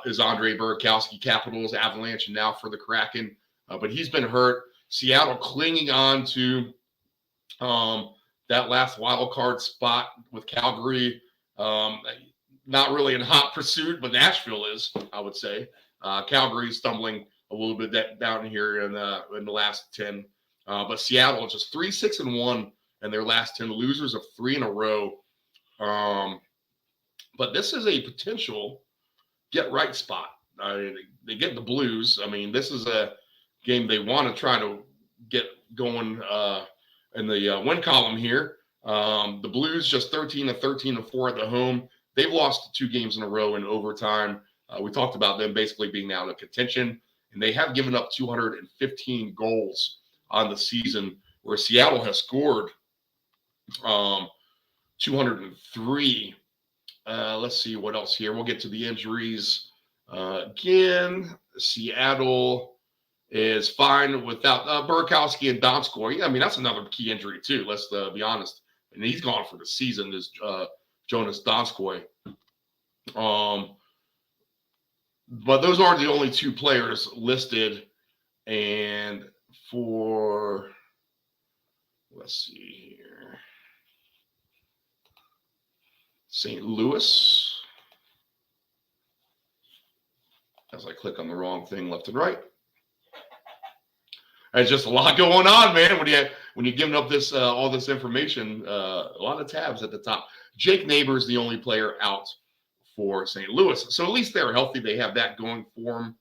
Is Andre Burakovsky, Capitals, Avalanche, and now for the Kraken. But he's been hurt. Seattle clinging on to that last wild card spot with Calgary. Not really in hot pursuit, but Nashville is, I would say. Calgary stumbling a little bit down here in the last 10. But Seattle just 3-6-1 in their last 10, losers of 3 in a row. But this is a potential get right spot. They get the Blues. I mean, this is a game they want to try to get going in the win column here. The Blues just 13-13-4 at the home. They've lost 2 games in a row in overtime. We talked about them basically being out of contention, and they have given up 215 goals on the season, where Seattle has scored 203. Let's see what else here. We'll get to the injuries again. Seattle is fine without Burkowski and Donskoy. I mean, that's another key injury too. Let's be honest. And he's gone for the season. Is Jonas Donskoy. But those aren't the only two players listed. And for, let's see here, St. Louis, as I click on the wrong thing left and right. There's just a lot going on, man. When you're giving up this all this information, a lot of tabs at the top. Jake Neighbors, the only player out for St. Louis. So at least they're healthy. They have that going for them.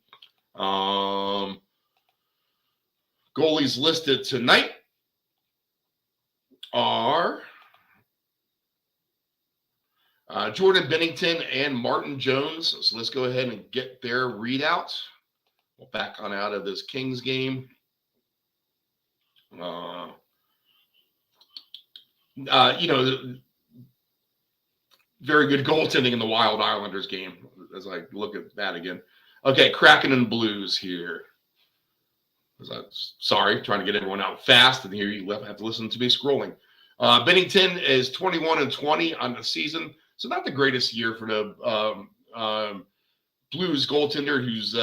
Goalies listed tonight are Jordan Bennington and Martin Jones. So let's go ahead and get their readout. We'll back on out of this Kings game. Very good goaltending in the Wild Islanders game as I look at that again. Okay, Kraken and Blues here. Sorry, trying to get everyone out fast, and here you have to listen to me scrolling. Bennington is 21-20 on the season, so not the greatest year for the Blues goaltender, who's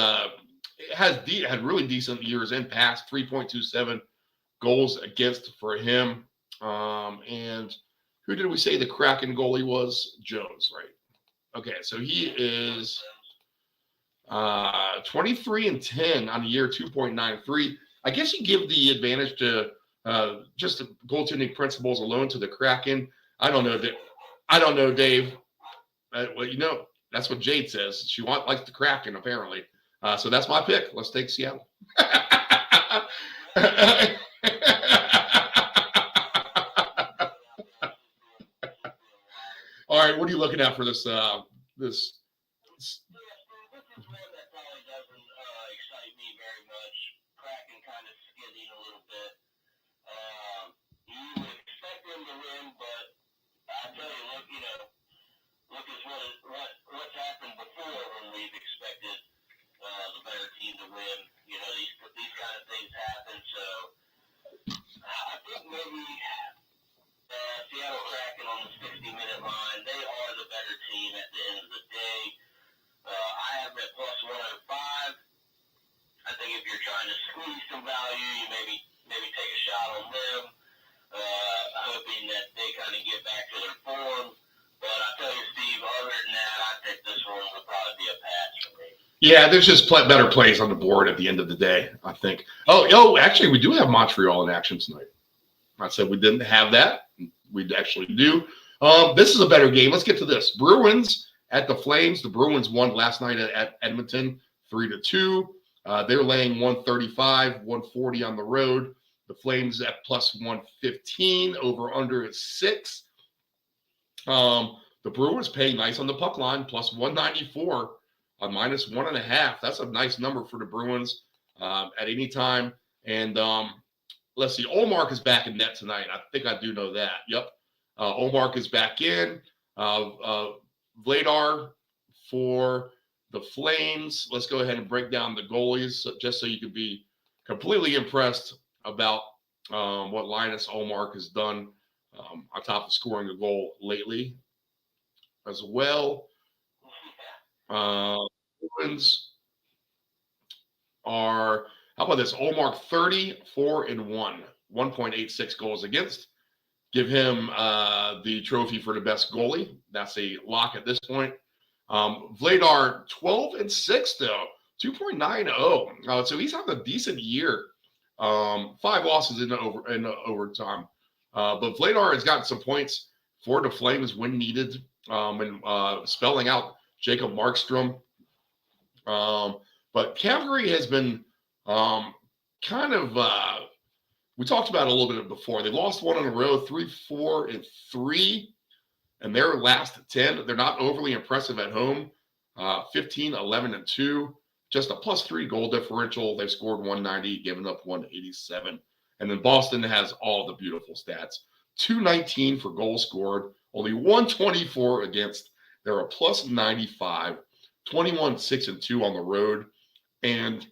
had really decent years in past, 3.27 goals against for him. And who did we say the Kraken goalie was? Jones, right? Okay, so he is 23-10 on the year, 2.93. I guess you give the advantage to just the goaltending principles alone to the Kraken. I don't know, Dave. Well, that's what Jade says. She likes the Kraken, apparently. So that's my pick. Let's take Seattle. All right, what are you looking at for this? This is one that probably doesn't excite me very much. Kraken kind of skidding a little bit. You would expect them to win, but I tell you, look at what's happened before when we've expected the better team to win. These kind of things happen. So I think maybe Seattle Kraken on the 60-minute line, they are the better team at the end of the day. I have that plus 105. I think if you're trying to squeeze some value, you maybe take a shot on them, hoping that they kind of get back to their form. But I tell you, Steve, other than that, I think this one will probably be a pass for me. Yeah, there's just better plays on the board at the end of the day, I think. Oh, actually, we do have Montreal in action tonight. I said we didn't have that. We actually do. This is a better game. Let's get to this. Bruins at the Flames. The Bruins won last night at Edmonton 3-2. They're laying 135, 140 on the road. The Flames at plus 115. Over under is 6. The Brewers paying nice on the puck line, plus 194 on minus 1.5. That's a nice number for the Bruins at any time. And let's see, Olmark is back in net tonight. I think I do know that. Yep. Olmark is back in. Vladar for the Flames. Let's go ahead and break down the goalies just so you can be completely impressed about what Linus Olmark has done on top of scoring a goal lately as well. Bruins are, how about this? Olmark 34-1, 1.86 goals against. Give him the trophy for the best goalie. That's a lock at this point. Vladar 12-6 though, 2.90. So he's having a decent year. 5 losses in overtime. But Vladar has gotten some points for the Flames when needed, and spelling out Jacob Markstrom. But Calgary has been kind of, we talked about it a little bit before. They lost one in a row, 3-4-3, and their last 10. They're not overly impressive at home. 15-11-2, just a +3 goal differential. They've scored 190, given up 187. And then Boston has all the beautiful stats. 219 for goals scored, only 124 against. They're a plus 95, 21-6-2 on the road, and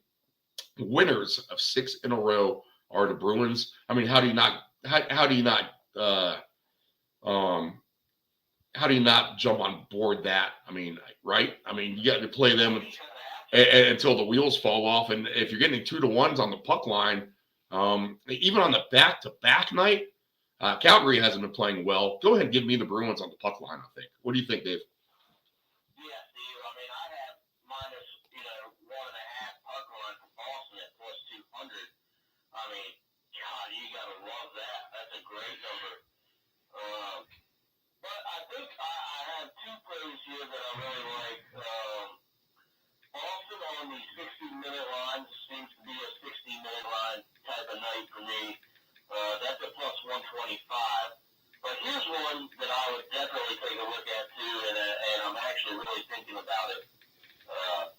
winners of 6 in a row are the Bruins. I mean, how do you not jump on board that? I mean, right? I mean, you got to play them until the wheels fall off. And if you're getting 2-1s on the puck line, even on the back-to-back night, Calgary hasn't been playing well. Go ahead and give me the Bruins on the puck line, I think. What do you think, Dave? Yeah, Steve. I mean, I have minus, 1.5 puck line for Boston at plus 200. I mean, God, you gotta love that. That's a great number. But I think I have 2 plays here that I really like. Boston on the 60-minute line seems to be a 60-minute line type of night for me. That's a plus 125. But here's one that I would definitely take a look at too, and I'm actually really thinking about it.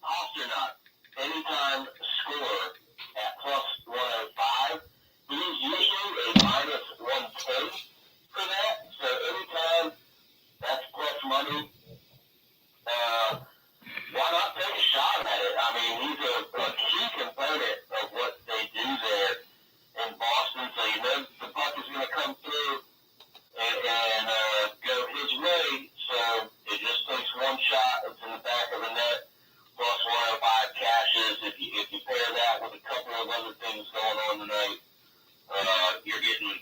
Pasternak, anytime score at plus 105. He's usually a minus 110 for that. So anytime that's plus money, why not take a shot at it? I mean, he's a key component of what they do there in Boston. So you know the puck is going to come through and go his way. So it just takes one shot. It's in the back of the net. Plus 105 cashes. If you pair that with a couple of other things going on tonight, you're getting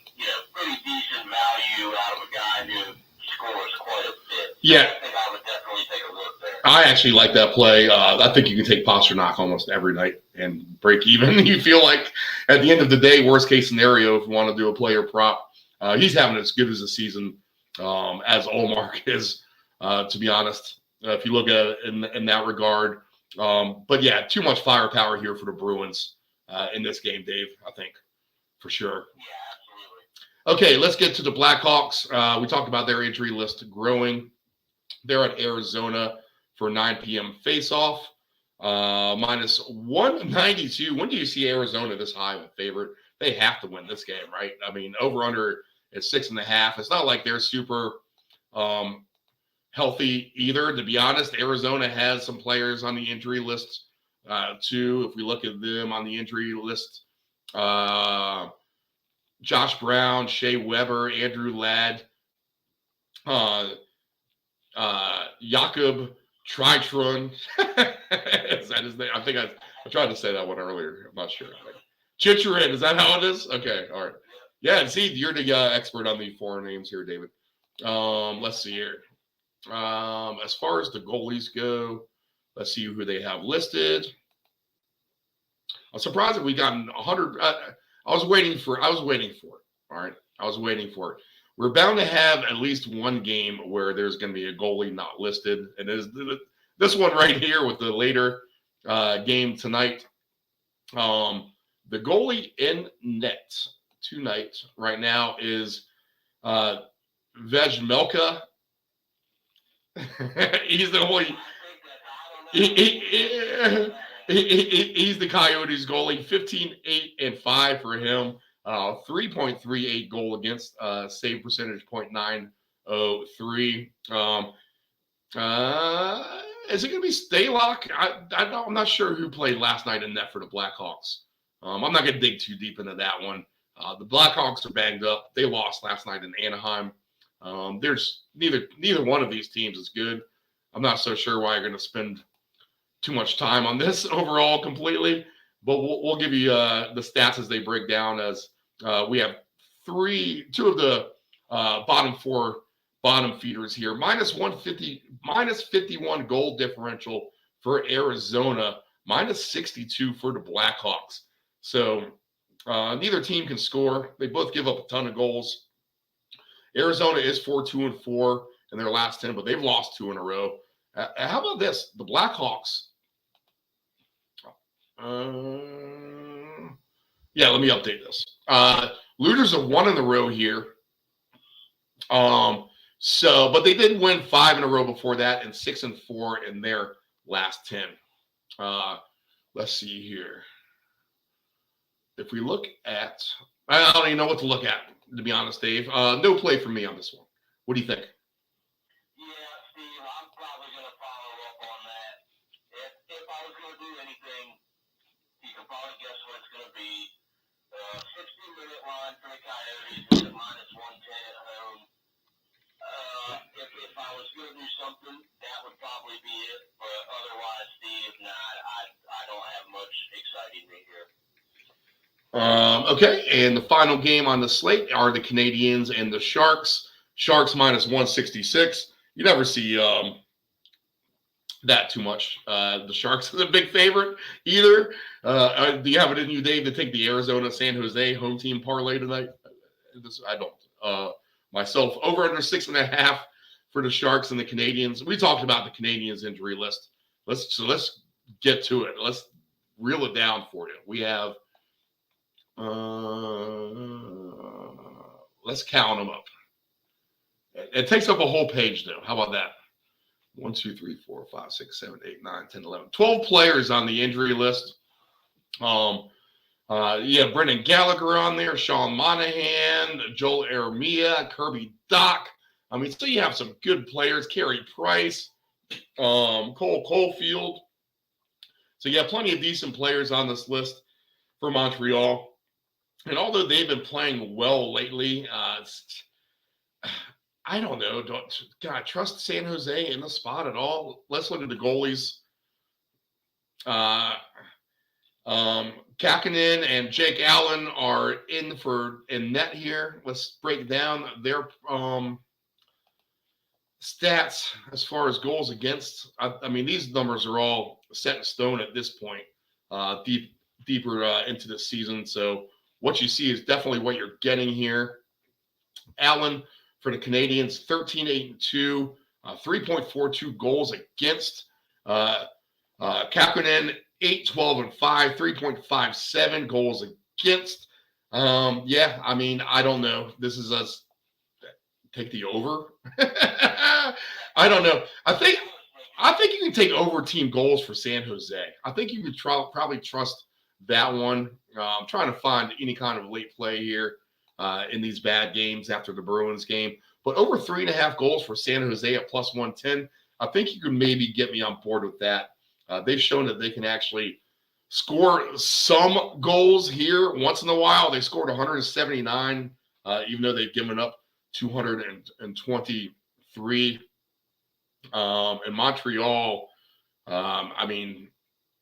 pretty decent value out of a guy who scores quite a bit. Yeah. I think I would definitely take a look there. I actually like that play. I think you can take Pasternak almost every night and break even. You feel like at the end of the day, worst case scenario, if you want to do a player prop, he's having as good as a season as Olmark is, to be honest, if you look at it in that regard. But yeah, too much firepower here for the Bruins in this game, Dave, I think, for sure. Yeah, absolutely. Okay, let's get to the Blackhawks. We talked about their injury list growing. They're at Arizona for 9 p.m. face-off, minus 192. When do you see Arizona this high of a favorite? They have to win this game, right? I mean, over-under is 6.5. It's not like they're super healthy either. To be honest, Arizona has some players on the injury list too. If we look at them on the injury list, Josh Brown, Shea Weber, Andrew Ladd, Jakob Tritron. Is that his name? I think I tried to say that one earlier. I'm not sure. Chicharin, is that how it is? Okay, all right. Yeah, see, you're the expert on the foreign names here, David. Let's see here. As far as the goalies go, let's see who they have listed. I'm surprised that we got 100. I was waiting for it. All right. I was waiting for it. We're bound to have at least one game where there's going to be a goalie not listed. And it is this one right here with the later game tonight. The goalie in net tonight right now is Vejmelka. He's the only. He's the Coyotes goalie. 15-8-5 for him. 3.38 goal against, save percentage 0.903. Is it going to be Stalock? I'm not sure who played last night in net for the Blackhawks. I'm not going to dig too deep into that one. The Blackhawks are banged up. They lost last night in Anaheim. There's neither one of these teams is good. I'm not so sure why you're going to spend too much time on this overall completely, but we'll give you the stats as they break down. As we have two of the bottom feeders here. Minus 150, minus 51 goal differential for Arizona, minus 62 for the Blackhawks. So neither team can score. They both give up a ton of goals. Arizona is 4-2-4 in their last 10, but they've lost 2 in a row. How about this? The Blackhawks. Yeah, let me update this. Looters are 1 in a row here. But they did win 5 in a row before that and 6-4 in their last 10. Let's see here. If we look at, I don't even know what to look at, to be honest, Dave. No play for me on this one. What do you think? Coyotes is at -110 at home. If I was going to do something, that would probably be it. But otherwise, Steve, I don't have much exciting right here. Okay, and the final game on the slate are the Canadians and the Sharks. Sharks -166. You never see that too much. The Sharks is a big favorite either. Do you have it in you, Dave, to take the Arizona San Jose home team parlay tonight? I don't. Myself, over under 6.5 for the Sharks and the Canadians. We talked about the Canadians injury list. Let's get to it. Let's reel it down for you. We have. Let's count them up. It takes up a whole page, though. How about that? 1, 2, 3, 4, 5, 6, 7, 8, 9, 10, 11. 12 players on the injury list. You have Brendan Gallagher on there, Sean Monahan, Joel Armia, Kirby Doc. I mean, so you have some good players. Carey Price, Cole Caulfield. So you have plenty of decent players on this list for Montreal. And although they've been playing well lately, I don't know. Can I trust San Jose in the spot at all? Let's look at the goalies. Kakkonen and Jake Allen are in net here. Let's break down their stats as far as goals against. I mean, these numbers are all set in stone at this point, deeper into the season. So what you see is definitely what you're getting here. Allen for the Canadians, 13-8-2, 3.42 goals against. Kakkonen, 8-12-5, 3.57 goals against. Yeah, I mean, I don't know. This is us. Take the over. I don't know. I think you can take over team goals for San Jose. I think you could probably trust that one. I'm trying to find any kind of late play here in these bad games after the Bruins game. But over 3.5 goals for San Jose at +110. I think you can maybe get me on board with that. They've shown that they can actually score some goals here once in a while. They scored 179, even though they've given up 223. In Montreal, I mean,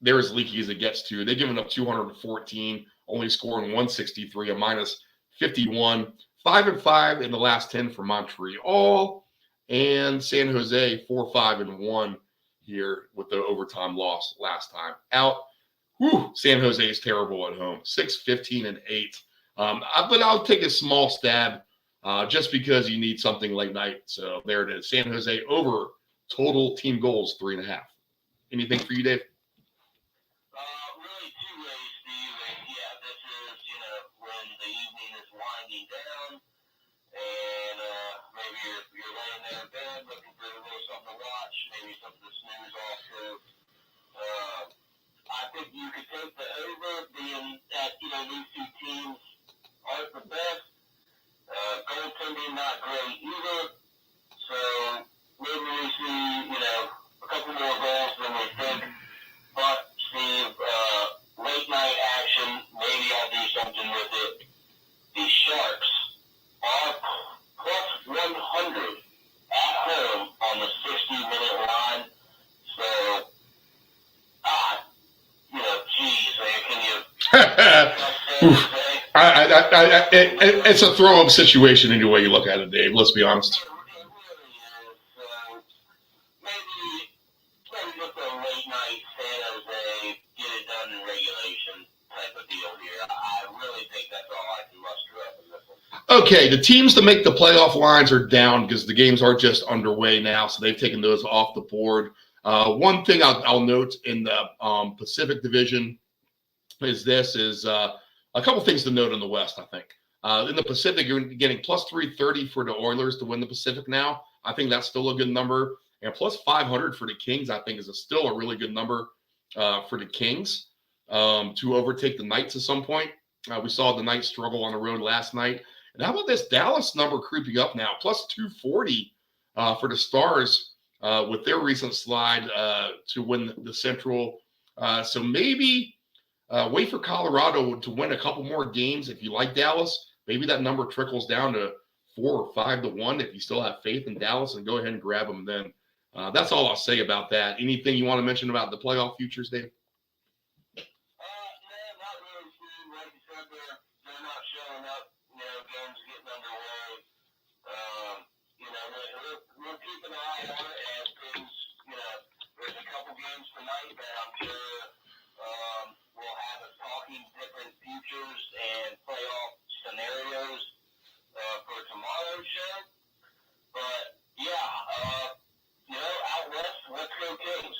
they're as leaky as it gets to. They've given up 214, only scoring 163, a -51. 5-5 in the last 10 for Montreal, and San Jose 4-5-1 here with the overtime loss last time out. Whew, San Jose is terrible at home, 6-15-8. But I'll take a small stab just because you need something late night. So there it is. San Jose over total team goals 3.5. Anything for you, Dave? Really two ways, Steve. And yeah, this is, when the evening is winding down and maybe you're laying there in bed looking for a little something to watch, maybe something to snooze off to. I think you could take the over, being that, these two teams aren't the best. Goaltending not great either. So maybe we see, a couple more goals than we think. But Steve, late night action, maybe I'll do something with it. The Sharks are +100 at home on the 60-minute line. So, geez, man, can you? It's a throw-up situation any way you look at it, Dave. Let's be honest. It really is. So maybe just a late night San Jose, get it done in regulation type of deal here. I really think that's all I can muster up in this one. Okay, the teams to make the playoff lines are down because the games are just underway now, so they've taken those off the board. One thing I'll note in the Pacific Division is a couple things to note in the West, I think. In the Pacific, you're getting +330 for the Oilers to win the Pacific now. I think that's still a good number. And +500 for the Kings, I think, is still a really good number for the Kings to overtake the Knights at some point. We saw the Knights struggle on the road last night. And how about this Dallas number creeping up now? +240 for the Stars with their recent slide to win the Central. So maybe wait for Colorado to win a couple more games if you like Dallas. maybe that number trickles down to 4 or 5 to 1 if you still have faith in Dallas, and go ahead and grab them then. That's all I'll say about that. Anything you want to mention about the playoff futures, Dave? Not really, Steve. Like you said, they're not showing up. Games getting underway. We'll keep an eye on it as things. There's a couple games tonight that I'm sure will have us talking different futures and playoff scenarios for tomorrow's show. But out west, let's go Kings.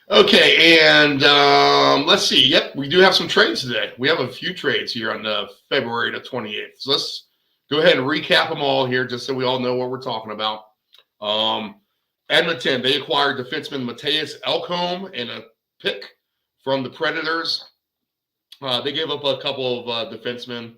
Okay, and let's see. Yep, we do have some trades today. We have a few trades here on February the 28th. So let's go ahead and recap them all here just so we all know what we're talking about. Edmonton, they acquired defenseman Matthias Ekholm and a pick from the Predators. They gave up a couple of defensemen,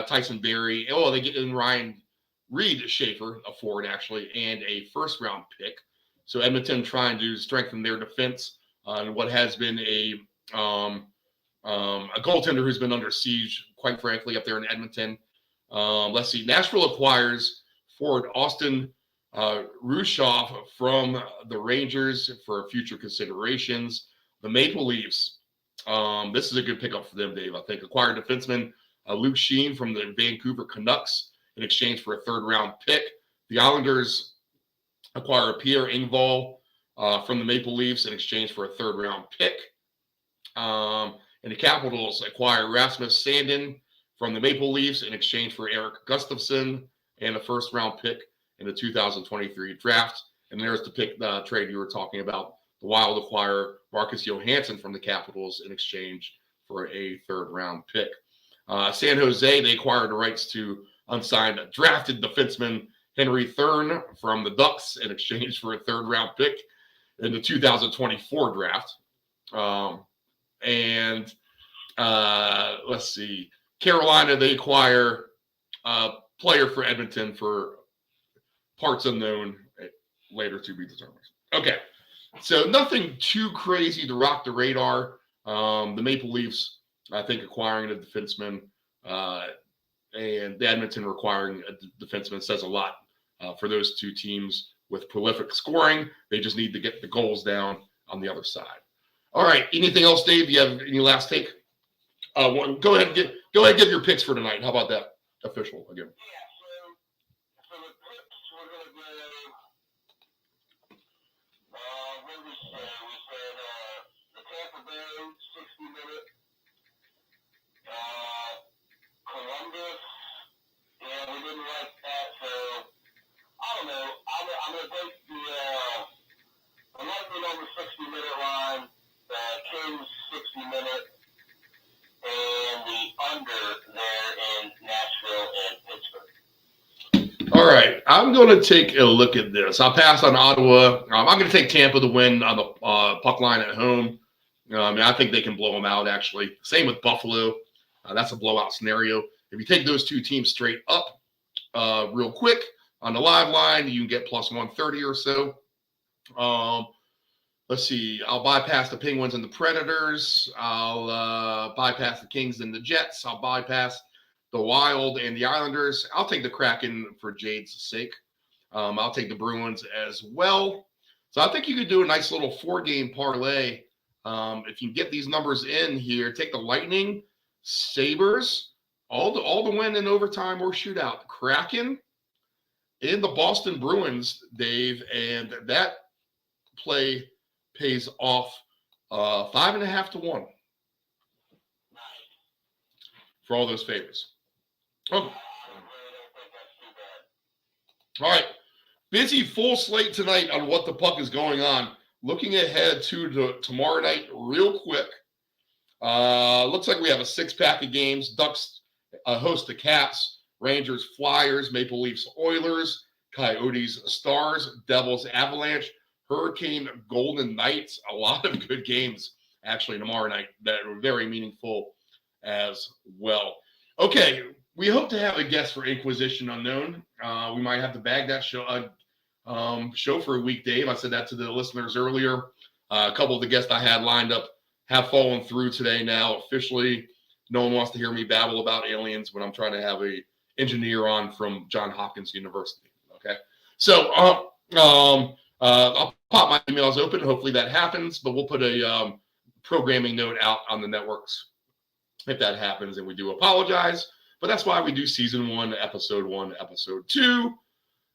Tyson Barrie. Oh, they get in Ryan Reed Schaefer, a forward actually, and a first-round pick. So Edmonton trying to strengthen their defense on what has been a goaltender who's been under siege, quite frankly, up there in Edmonton. Let's see. Nashville acquires forward Austin Rushoff from the Rangers for future considerations. The Maple Leafs, this is a good pickup for them, Dave, I think. Acquired defenseman Luke Sheen from the Vancouver Canucks in exchange for a third-round pick. The Islanders acquire Pierre Engvall from the Maple Leafs in exchange for a third-round pick. And the Capitals acquire Rasmus Sandin from the Maple Leafs in exchange for Eric Gustafsson and a first-round pick in the 2023 draft. And there's the trade you were talking about. The Wild acquire Marcus Johansson from the Capitals in exchange for a third-round pick. San Jose, they acquired the rights to unsigned drafted defenseman Henry Thurn from the Ducks in exchange for a third-round pick in the 2024 draft. Let's see. Carolina, they acquire a player for Edmonton for parts unknown, later to be determined. Okay, so nothing too crazy to rock the radar. The Maple Leafs, I think, acquiring a defenseman and the Edmonton requiring a defenseman says a lot for those two teams with prolific scoring. They just need to get the goals down on the other side. All right. Anything else, Dave? Do you have any last take? Go ahead and give your picks for tonight. How about that? Official again. Yeah, so the picks we're going to go, what did we say? We said the Tampa Bay 60-minute, Columbus, yeah, we didn't like that, so I don't know. I'm going to take the Lightning over 60-minute line, the Kings 60-minute, and the under there in Nashville and Pittsburgh. All right. I'm going to take a look at this. I'll pass on Ottawa. I'm going to take Tampa to win on the puck line at home. I think they can blow them out, actually. Same with Buffalo. That's a blowout scenario. If you take those two teams straight up real quick on the live line, you can get plus 130 or so. Let's see. I'll bypass the Penguins and the Predators. I'll bypass the Kings and the Jets. I'll bypass the Wild and the Islanders. I'll take the Kraken for Jade's sake. I'll take the Bruins as well. So I think you could do a nice little 4-game parlay. If you can get these numbers in here, take the Lightning, Sabres, all the win in overtime or shootout, Kraken, and the Boston Bruins, Dave, and that play pays off 5.5 to 1 for all those favors. Oh. All right. Busy full slate tonight on what the puck is going on. Looking ahead to tomorrow night real quick. Looks like we have a 6-pack of games. Ducks host the Caps, Rangers, Flyers, Maple Leafs, Oilers, Coyotes, Stars, Devils, Avalanche, Hurricane, Golden Knights. A lot of good games actually tomorrow night that are very meaningful as well. Okay, we hope to have a guest for Inquisition Unknown. We might have to bag that show for a week, Dave. I said that to the listeners earlier. A couple of the guests I had lined up have fallen through today now officially. No one wants to hear me babble about aliens when I'm trying to have a engineer on from Johns Hopkins University. Okay, so I'll pop my emails open. Hopefully that happens, but we'll put a programming note out on the networks if that happens, and we do apologize. But that's why we do season 1, episode 2,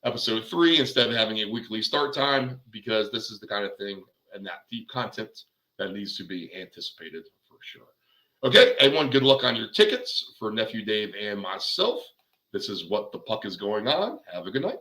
episode 3 instead of having a weekly start time, because this is the kind of thing and that deep content that needs to be anticipated for sure. Okay, everyone, good luck on your tickets for Nephew Dave and myself. This is What the Puck is Going On. Have a good night.